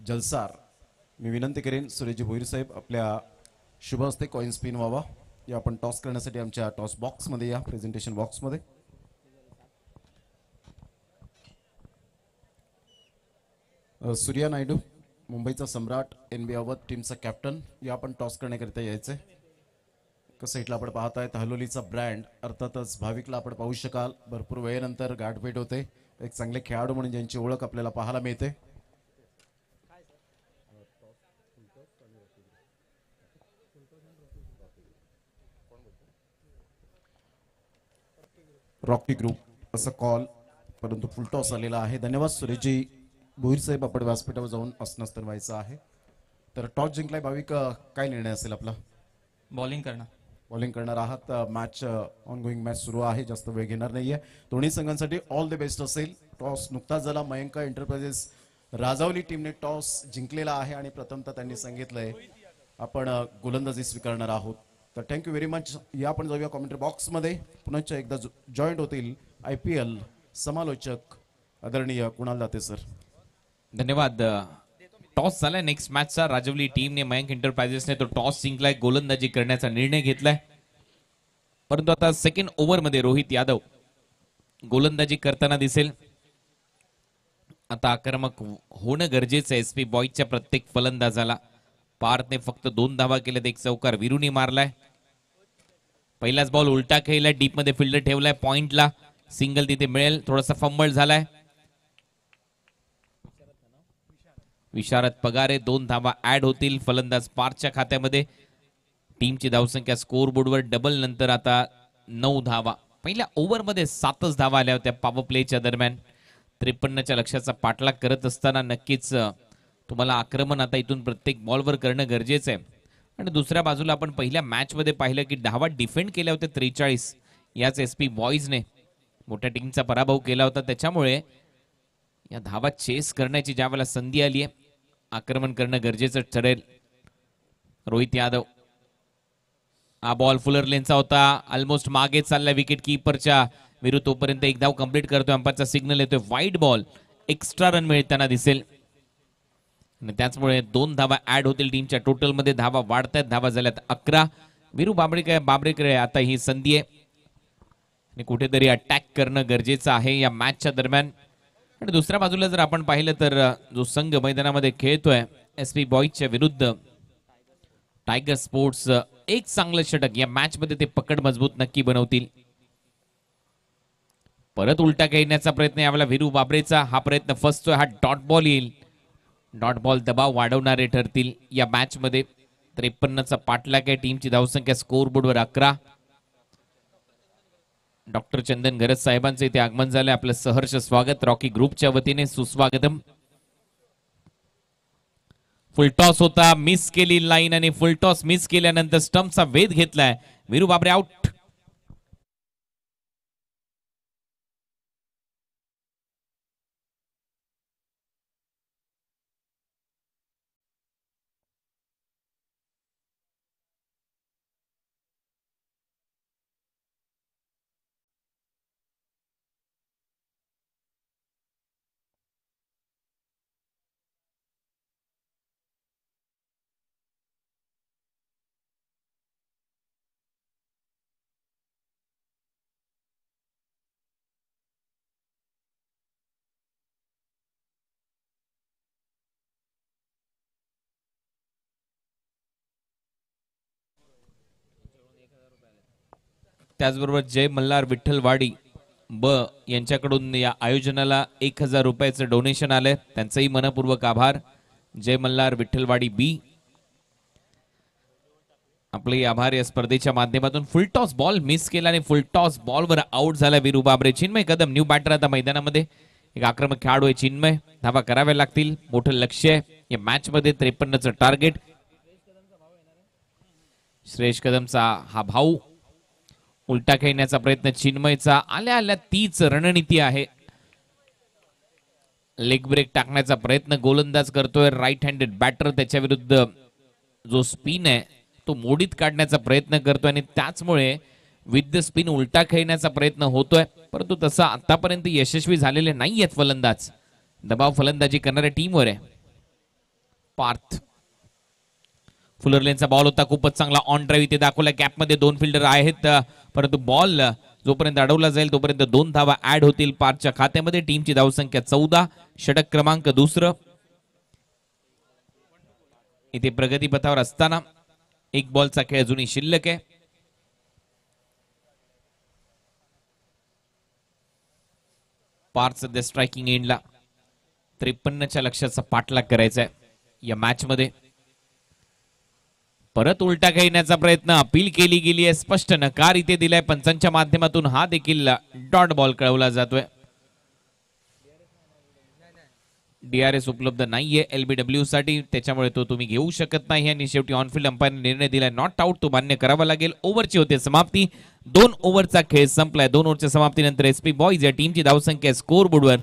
जलसार, मी विनंती करेन सुरेशजी भोईर साहेब आपल्या शुभ हस्ते कॉइन स्पिन व्हावा. या आपण टॉस करण्यासाठी आमच्या टॉस बॉक्स मध्ये या, प्रेझेंटेशन बॉक्स मध्ये. सूर्या नायडू मुंबईचा सम्राट एनबी अवध टीमचा कॅप्टन, या आपण टॉस करण्याकरिता यायचंय. कसं इथला आपण पाहताय हलोलीचा ब्रँड, अर्थातच भाविकला आपण पाहू शकाल. भरपूर वेळेनंतर गाठभेट होते. एक चांगले खेळाडू म्हणून ज्यांची ओळख आपल्याला पाहायला मिळते. रॉकी ग्रुप असं कॉल, परंतु फुल टॉस आलेला आहे. धन्यवाद सुरेशजी भोईर साहेब. आपण व्यासपीठावर जाऊन असं व्हायचं आहे. तर टॉस जिंकलाय भाविक, काय निर्णय असेल आपला? बॉलिंग करणं. बॉलिंग करणार आहात. मॅच ऑनगोईंग मॅच सुरू आहे, जास्त वेळ घेणार नाहीये. दोन्ही संघांसाठी ऑल द बेस्ट असेल. टॉस नुकताच झाला. मयंक एंटरप्राइजेस राजावली टीमने टॉस जिंकलेला आहे आणि प्रथमतः त्यांनी सांगितलंय आपण गोलंदाजी स्वीकारणार आहोत. तर थँक्यू व्हेरी मच. या आपण जाऊया कॉमेंट्री बॉक्स मध्ये. पुन्हा एकदा जॉईंट होतील IPL समालोचक आदरणीय कुणाल दाते सर. धन्यवाद टॉस झालाय नेक्स्ट मॅचचा. राजवली टीमने मयंक एंटरप्राइजेसने तो टॉस जिंकलाय, गोलंदाजी करण्याचा निर्णय घेतलाय. परंतु आता सेकंड ओव्हर मध्ये रोहित यादव गोलंदाजी करताना दिसेल. आता आक्रमक होणं गरजेचं आहे एसपी बॉयजच्या प्रत्येक फलंदाजाला. पार्थने फक्त 2 धावा केल्यात, एक चौकार विरूनी मारलाय. पहिलाच बॉल उलटा खेळलाय, डीप मध्ये फिल्डर ठेवलाय, पॉइंटला सिंगल तिथे मिळेल. थोडासा फंबल झालाय. विशारद पगारे 2 धावा ऍड होतील फलंदाज पार्थच्या खात्यामध्ये. टीमची धावसंख्या स्कोर बोर्डवर डबल नंतर आता 9 धावा. पहिल्या ओव्हरमध्ये 7च धावा आल्या होत्या पॉवर प्लेच्या दरम्यान. 53च्या लक्ष्याचा पाठलाग करत असताना नक्कीच तुम्हाला आक्रमण आता इथून प्रत्येक बॉलवर करणं गरजेचं आहे. आणि दुसऱ्या बाजूला आपण पहिल्या मॅच मध्ये पाहिलं की धावा डिफेंड केल्या होत्या 43. याच एसपी बॉयजने मोठ्या टीमचा पराभव केला होता. त्याच्यामुळे या धावा चेस करण्याची ज्या वेळेला संधी आली आहे, आक्रमण करणं गरजेचं ठरेल. रोहित यादव, हा बॉल फुलर लेनचा होता, ऑलमोस्ट मागे चाललाय विकेट कीपरच्या विरुद्ध. तोपर्यंत एक धाव कंप्लीट करतोय, अंपायरचा सिग्नल येतोय वाईड बॉल. एक्स्ट्रा रन मिळताना दिसेल आणि त्याचमुळे 2 धावा ऍड होतील. टीमच्या टोटल मध्ये धावा वाढतायत, धावा झाल्यात 11. वीरू बाबरेकडे आता ही संधी आहे आणि कुठेतरी अटॅक करणं गरजेचं आहे या मॅचच्या दरम्यान. आणि दुसऱ्या बाजूला जर आपण पाहिलं तर जो संघ मैदानामध्ये खेळतोय एसपी बॉयजच्या विरुद्ध टायगर स्पोर्ट्स, एक चांगलं षटक या मॅच मध्ये ते पकड मजबूत नक्की बनवतील. परत उलटा खेळण्याचा प्रयत्न यावेळेला वीरू बाबरेचा. हा प्रयत्न फसतोय, हा डॉट बॉल येईल. डॉट बॉल दबाव वाढवणारे ठरतील या मॅच मध्ये. 53चा पाठलाग आहे. टीमची धावसंख्या स्कोर बोर्डवर 11. डॉक्टर चंदन गरज साहेबांचं इथे आगमन झालंय. आपलं सहर्ष स्वागत रॉकी ग्रुपच्या वतीने, सुस्वागतम. फुलटॉस होता, मिस केली लाईन आणि फुलटॉस मिस केल्यानंतर स्टंपचा वेध घेतलाय. वीरू बाबरे आउट. त्याचबरोबर जय मल्हार विठ्ठलवाडी ब यांच्याकडून या आयोजनाला 1000 रुपयाचं डोनेशन आलंय. त्यांचंही मनपूर्वक आभार. जय मल्हार विठ्ठलवाडी बी, आपले आभार. या स्पर्धेच्या माध्यमातून फुलटॉस बॉल मिस केला आणि फुलटॉस बॉलवर आउट झाला वीरू बाबरे. चिन्मय कदम न्यू बॅटर आता मैदानामध्ये. एक आक्रमक खेळाडू आहे चिन्मय, धावा कराव्या लागतील. मोठं लक्ष आहे या मॅच मध्ये. 53चं टार्गेट. श्रेयश कदमचा हा भाऊ. उलटा खेळण्याचा प्रयत्न चिन्मयचा. आल्या आल्या तीच रणनीती आहे. लेग ब्रेक टाकण्याचा प्रयत्न गोलंदाज करतोय. राईट हँडेड बॅटर, त्याच्या विरुद्ध जो स्पिन आहे तो मोडीत काढण्याचा प्रयत्न करतोय आणि त्याचमुळे विथ द स्पिन उलटा खेळण्याचा प्रयत्न होतोय. परंतु तसं आतापर्यंत यशस्वी झालेले नाहीयेत फलंदाज. दबाव फलंदाजी करणाऱ्या टीमवर आहे. पार्थ, फुलर लेनचा बॉल होता, खूपच चांगला ऑन ड्राईव्ह इथे दाखवला. कॅपमध्ये 2 फिल्डर आहेत, परंतु बॉल जोपर्यंत अडवला जाईल तोपर्यंत 2 धावा ऍड होतील पार्थच्या खात्यामध्ये. टीमची धावसंख्या 14, षटक क्रमांक 2. इथे प्रगतीपथावर असताना एक बॉलचा खेळ अजूनही शिल्लक आहे. पार्थ सध्या स्ट्रायकिंग एंडला. 53च्या लक्ष्याचा पाठलाग करायचा आहे या मॅच मध्ये. परत उलटा खेळण्याचा प्रयत्न, अपील केली गेली आहे, स्पष्ट नकार इथे दिलाय पंचांच्या माध्यमातून. हा देखील डॉट बॉल कळवला जातोय. DRS उपलब्ध नाहीये LBW साठी, त्याच्यामुळे तो तुम्ही घेऊ शकत नाही. आणि शेवटी ऑनफिल्ड अंपायरने निर्णय दिलाय नॉट आउट, तो मान्य करावा लागेल. ओव्हरची होते समाप्ती. 2 ओव्हरचा खेळ संपलाय. 2 ओव्हरच्या समाप्तीनंतर एसपी बॉयज या टीमची धावसंख्या स्कोर बोर्डवर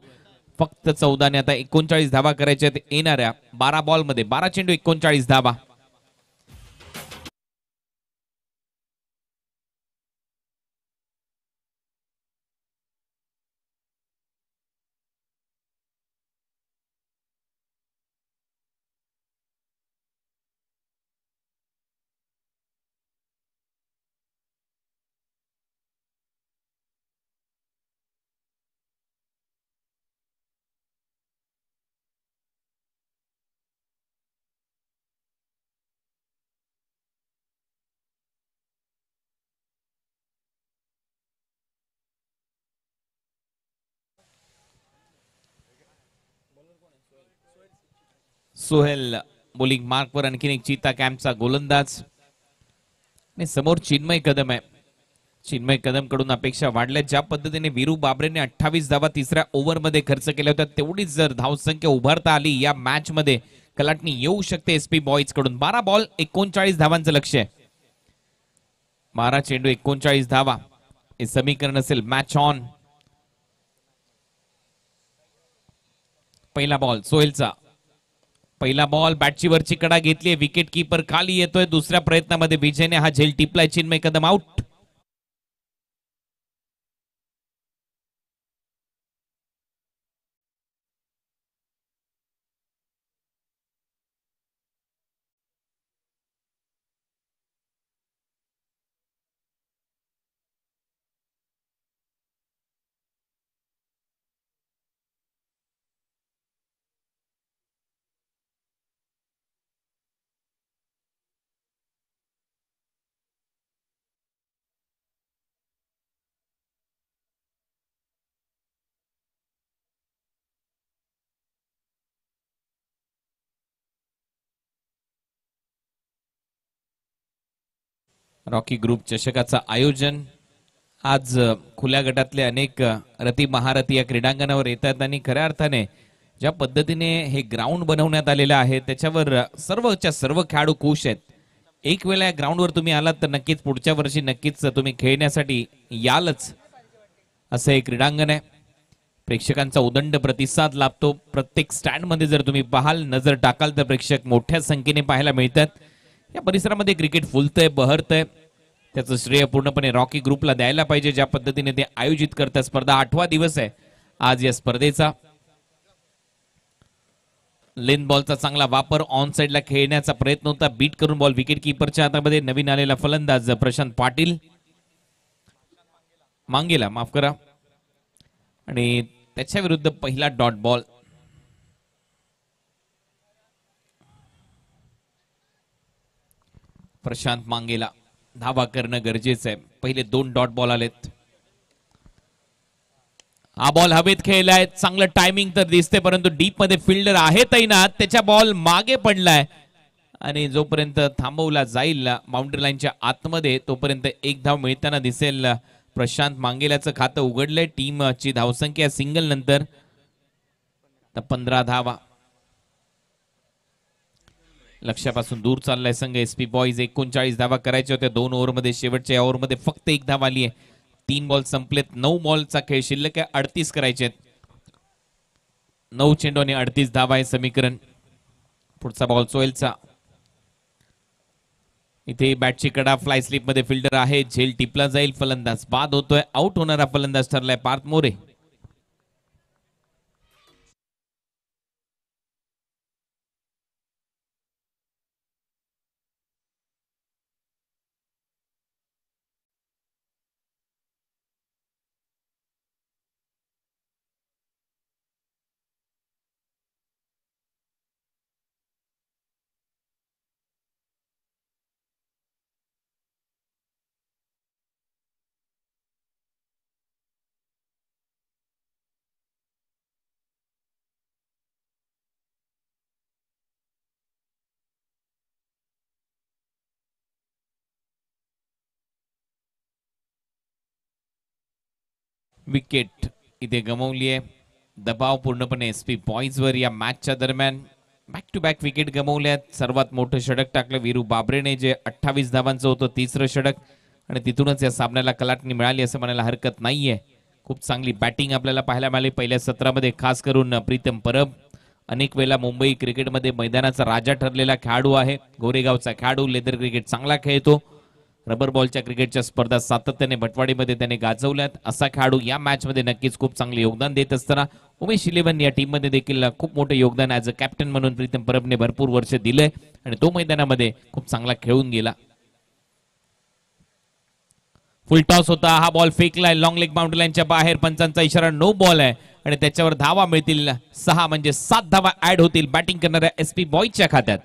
फक्त 14 ने आता 39 धावा करायच्या येणाऱ्या 12 बॉल मध्ये. 12 चेंडू 39 धावा. सोहेल बॉलिंग मार्कवर, आणखीन एक चीता कॅम्पचा गोलंदाज आणि समोर चिन्मय कदम आहे. चिन्मय कदम कडून अपेक्षा वाढल्या. ज्या पद्धतीने वीरू बाबरेने 28 धावा तिसऱ्या ओव्हरमध्ये खर्च केल्या होत्या, तेवढीच जर धावसंख्या उभारता आली या मॅच मध्ये कलाटणी येऊ शकते एसपी बॉईज कडून. 12 बॉल 39 धावांचं लक्ष आहे. 12 चेंडू 39 धावा हे समीकरण असेल. Match on. पहिला बॉल सोहेलचा. पहिला बॉल बॅटची वरची कडा घेतली. विकेट कीपर खाली येतोय. दुसऱ्या प्रयत्नामध्ये विजयने हा झेल टिपलाय. Chinmay Kadam out. Rocky group चषकाचं आयोजन आज खुल्या गटातले अनेक रती महारथी या क्रीडांगणावर येतात आणि खऱ्या अर्थाने ज्या पद्धतीने हे ग्राउंड बनवण्यात आलेलं आहे त्याच्यावर सर्वच्या सर्व खेळाडू खुश आहेत. एक वेळा या ग्राउंडवर तुम्ही आलात तर नक्कीच पुढच्या वर्षी नक्कीच तुम्ही खेळण्यासाठी यालच. असं हे क्रीडांगण आहे. प्रेक्षकांचा उदंड प्रतिसाद लाभतो. प्रत्येक स्टँड मध्ये जर तुम्ही पाहाल, नजर टाकाल तर प्रेक्षक मोठ्या संख्येने पाहायला मिळतात. या परिसरामध्ये क्रिकेट फुलतंय, बहरतंय. त्याचं श्रेय पूर्णपणे रॉकी ग्रुपला द्यायला पाहिजे. ज्या पद्धतीने ते आयोजित करतात. स्पर्धा 8वा दिवस आहे आज या स्पर्धेचा. लेन बॉलचा चांगला वापर, ऑन साइडला खेळण्याचा प्रयत्न होता. बीट करून बॉल विकेट कीपरच्या हातामध्ये. नवीन आलेला फलंदाज प्रशांत पाटील मांगेला, माफ करा, आणि त्याच्या विरुद्ध पहिला डॉट बॉल. प्रशांत मांगेला धावा करणं गरजेचं आहे. पहिले 2 डॉट बॉल आलेत. हा बॉल हवेत खेळलाय. चांगलं टायमिंग तर दिसते, परंतु डीप मध्ये फिल्डर आहे तैनात. त्याच्या बॉल मागे पडलाय आणि जोपर्यंत थांबवला जाईल बाउंड्री लाईनच्या आतमध्ये तोपर्यंत एक धाव मिळताना दिसेल. प्रशांत मांगेलाचं खातं उघडलंय. टीमची धावसंख्या सिंगल नंतर 15 धावा. लक्ष्यापासून दूर चाललाय संघ एसपी बॉईज. 39 धावा करायच्या होत्या 2 ओव्हरमध्ये. शेवटच्या ओव्हरमध्ये फक्त 1 धाव आली आहे. 3 बॉल संपलेत. 9 बॉलचा खेळ शिल्लक आहे. 38 करायचे. 9 चेंडू आणि 38 धावा आहे समीकरण. पुढचा बॉल सोहेलचा. इथे बॅटची कडा फ्लाय स्लिप मध्ये फिल्डर आहे. झेल टिपला जाईल. फलंदाज बाद होतोय. आउट होणारा फलंदाज ठरलाय पार्थ मोरे. विकेट इथे गमावली आहे. दबाव पूर्णपणे एसपी बॉईज वर या मॅचच्या दरम्यान. बॅक टू बॅक विकेट गमावल्यात. सर्वात मोठं षटक टाकलं वीरू बाबरेने, जे 28 धावांचं होतं. 3रं षटक आणि तिथूनच या सामन्याला कलाटणी मिळाली असं म्हणायला हरकत नाहीये. खूप चांगली बॅटिंग आपल्याला पाहायला मिळाली पहिल्या सत्रामध्ये. खास करून प्रीतम परब अनेक वेळा मुंबई क्रिकेटमध्ये मैदानाचा राजा ठरलेला खेळाडू आहे. गोरेगावचा खेळाडू. लेदर क्रिकेट चांगला खेळतो. रबर बॉलच्या क्रिकेटच्या स्पर्धा सातत्याने भटवाडीमध्ये त्याने गाजवल्यात. असा खेळाडू या मॅच मध्ये नक्कीच खूप चांगले योगदान देत असताना उमेश इलेव्हन या टीम मध्ये देखील खूप मोठं योगदान ॲज अ कॅप्टन म्हणून प्रीतम परबने भरपूर वर्ष दिलंय आणि तो मैदानामध्ये खूप चांगला खेळून गेला. फुल टॉस होता. हा बॉल फेकलाय लॉंग लेग बाउंड्री लाईनच्या बाहेर. पंचांचा इशारा नो बॉल आहे आणि त्याच्यावर धावा मिळतील 6 म्हणजे 7 धावा ऍड होतील बॅटिंग करणाऱ्या एसपी बॉईजच्या खात्यात.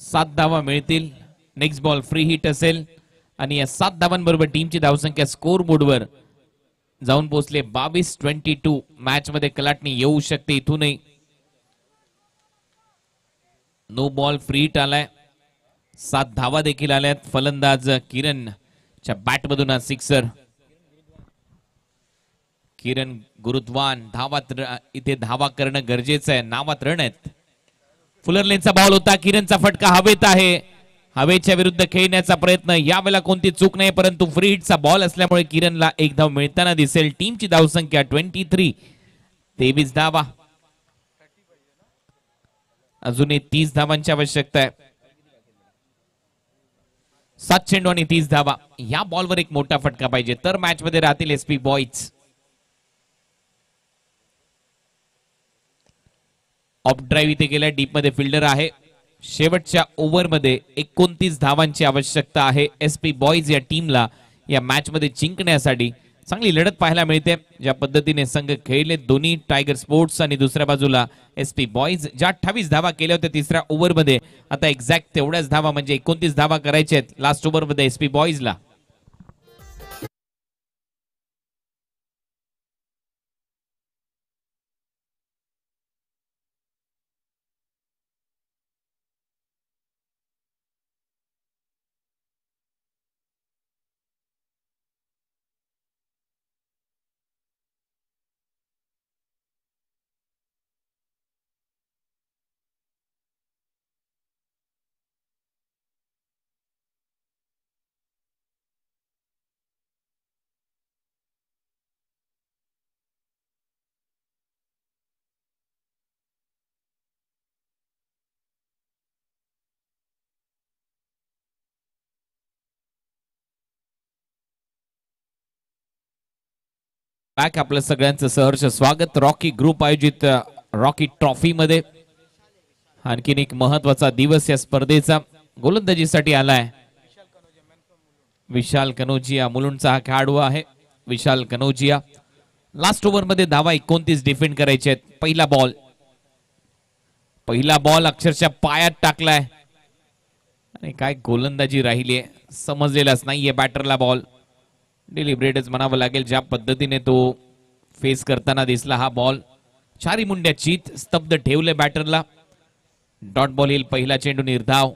7 धावा मिळतील. नेक्स्ट बॉल फ्री हिट असेल आणि या 7 धावांबरोबर टीमची धावसंख्या स्कोर बोर्डवर जाऊन पोहोचले 22-22. मॅच मध्ये कलाटणी येऊ शकते इथूनही. नो बॉल फ्री हिट आलाय. 7 धावा देखील आल्यात. फलंदाज किरणच्या बॅट मधून हा सिक्सर. किरण गुरुद्वान इथे धावा करणं गरजेचं आहे. नावात रन आहेत. फुलर लेनचा बॉल होता. किरणचा फटका हवेत आहे. हवेच्या विरुद्ध खेळण्याचा प्रयत्न. यावेळेला कोणती चूक नाही, परंतु फ्री हिटचा बॉल असल्यामुळे किरणला एक धाव मिळताना दिसेल. टीमची धावसंख्या 23 धावा. अजूनही 30 धावांची आवश्यकता आहे. 7 चेंडू आणि 30 धावा. या बॉलवर एक मोठा फटका पाहिजे तर मॅच मध्ये राहतील एसपी बॉईज. ऑफ ड्राईव्ह इथे गेलाय. डीप मध्ये फिल्डर आहे. शेवटच्या ओव्हरमध्ये 29 धावांची आवश्यकता आहे एसपी बॉईज या टीमला या मॅच मध्ये जिंकण्यासाठी. चांगली लढत पाहायला मिळते. ज्या पद्धतीने संघ खेळले दोन्ही टायगर स्पोर्ट्स आणि दुसऱ्या बाजूला एसपी बॉईज. ज्या 28 धावा केल्या होत्या तिसऱ्या ओव्हरमध्ये, आता एक्झॅक्ट तेवढ्याच धावा म्हणजे 29 धावा करायच्या आहेत लास्ट ओव्हरमध्ये एसपी बॉईजला. बॅक आपलं सगळ्यांचं सहर्ष स्वागत रॉकी ग्रुप आयोजित रॉकी ट्रॉफी मध्ये. आणखीन एक महत्वाचा दिवस या स्पर्धेचा. गोलंदाजीसाठी आलाय विशाल कनोजिया. मुलुंडचा हा खेळाडू आहे विशाल कनोजिया. लास्ट ओव्हर मध्ये धावा 29 डिफेंड करायचे आहेत. पहिला बॉल अक्षरशः पायात टाकलाय आणि काय गोलंदाजी राहिली आहे समजलेलाच नाहीये बॅटरला. बॉल डिलिब्रेटच म्हणावं लागेल ज्या पद्धतीने तो फेस करताना दिसला. हा बॉल चारी मुंड्या चित स्तब्ध ठेवले बॅटरला. डॉट बॉल येईल. पहिला चेंडू निर्धाव.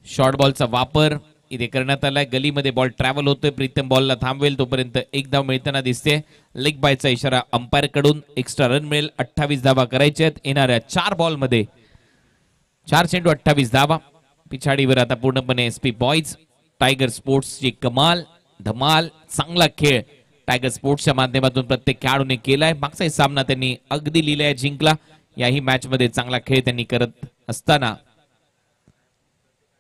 शॉर्ट बॉलचा वापर इथे करण्यात आलाय. गलीमध्ये बॉल ट्रॅव्हल होतोय. प्रीतम बॉलला थांबवेल तोपर्यंत एक धाव मिळताना दिसते. लेग बायचा इशारा अंपायर कडून. एक्स्ट्रा रन मिळेल. 28 धावा करायच्या आहेत येणाऱ्या 4 बॉल मध्ये. 4 चेंडू 28 धावा. पिछाडीवर आता पूर्णपणे एसपी बॉईज. टायगर स्पोर्ट्सची कमाल धमाल चांगला खेळ टायगर स्पोर्ट्सच्या माध्यमातून प्रत्येक खेळाडूने केलाय. मागचाही सामना त्यांनी अगदी लिहिलाय जिंकला. याही मॅच मध्ये चांगला खेळ त्यांनी करत असताना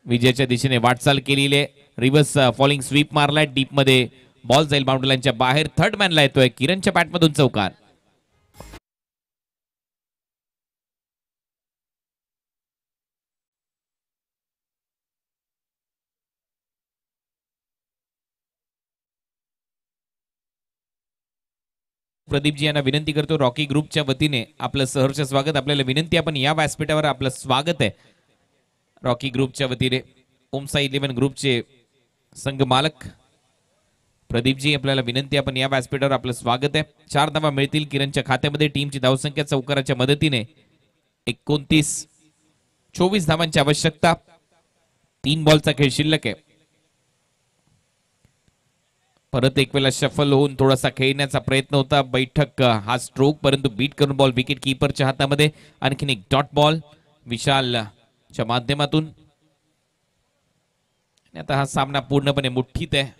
विजयाच्या दिशेने वाटचाल केलेली आहे. रिव्हर्स फॉलिंग स्वीप मारलाय. डीप मध्ये बॉल जाईल बाउंड्री लाईनच्या बाहेर. थर्ड मॅनला येतोय. किरणच्या बॅटमधून चौकार. प्रदीपजी यांना विनंती करतो रॉकी ग्रुपच्या वतीने आपलं सहर्ष स्वागत. आपल्याला विनंती आपण या व्यासपीठावर आपलं स्वागत आहे रॉकी ग्रुपच्या वतीने. ओमसाई 11 ग्रुपचे संघ मालक प्रदीपजी आपल्याला विनंती आपण या व्यासपीठावर आपलं स्वागत आहे. 4 धावा मिळतील किरणच्या खात्यामध्ये. टीमची धावसंख्या चौकाराच्या मदतीने 24 धावांची आवश्यकता. 3 बॉलचा खेळ शिल्लक आहे. परत एक वेळा शफल होऊन थोडासा खेळण्याचा प्रयत्न होता. बैठक हा स्ट्रोक परंतु बीट करून बॉल विकेट कीपरच्या हातामध्ये. आणखीन एक डॉट बॉल विशालच्या माध्यमातून. आता हा सामना पूर्णपणे मुठ्ठीत आहे.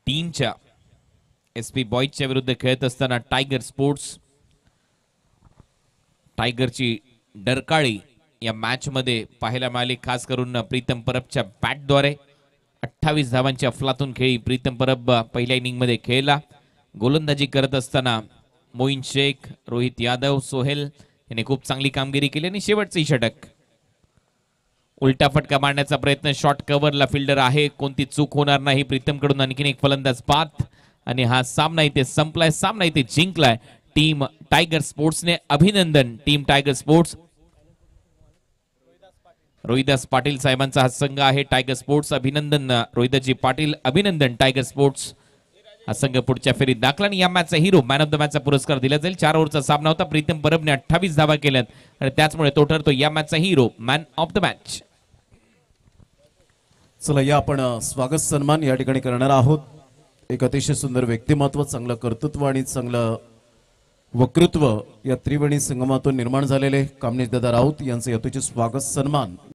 टीमच्या एसपी बॉईजच्या विरुद्ध खेळत असताना टायगर स्पोर्ट्स. टायगरची डरकाळी या मॅच मध्ये पाहायला मिळाली खास करून प्रीतम परबच्या बॅटद्वारे. 28 धावांची अफलातून खेळी प्रीतम परब पहिल्या इनिंग मध्ये खेळला. गोलंदाजी करत असताना मोईन शेख, रोहित यादव, सोहेल यांनी खूप चांगली कामगिरी केली आणि शेवटचे षटक. उलटा फटका मारण्याचा प्रयत्न. शॉर्ट कव्हरला फिल्डर आहे. कोणती चूक होणार नाही प्रीतम कडून. आणखीन एक फलंदाज पाथ आणि हा सामना इथे संपलाय. सामना इथे जिंकलाय टीम टायगर स्पोर्ट्सने. अभिनंदन team Tiger Sports. Rohidas Patil साहेबांचा हा संघ आहे. टायगर स्पोर्ट्स अभिनंदन रोहिदासजी पाटील, अभिनंदन टायगर स्पोर्ट्स. हा संघ पुढच्या फेरीत दाखला आणि या मॅचचा हिरो मॅन ऑफ द मॅचचा पुरस्कार दिला जाईल. 4 ओव्हरचा सामना होता. प्रीतम परबने 28 धावा केल्यात आणि त्याचमुळे तो ठरतो या मॅचचा hero, man of the match. चला या आपण स्वागत सन्मान या ठिकाणी करणार आहोत. एक अतिशय सुंदर व्यक्तिमत्व, चांगलं कर्तृत्व आणि चांगलं वक्तृत्व या त्रिवेणी संगमातून निर्माण झालेले कामनेश दादा राऊत यांचे यथोचित स्वागत सन्मान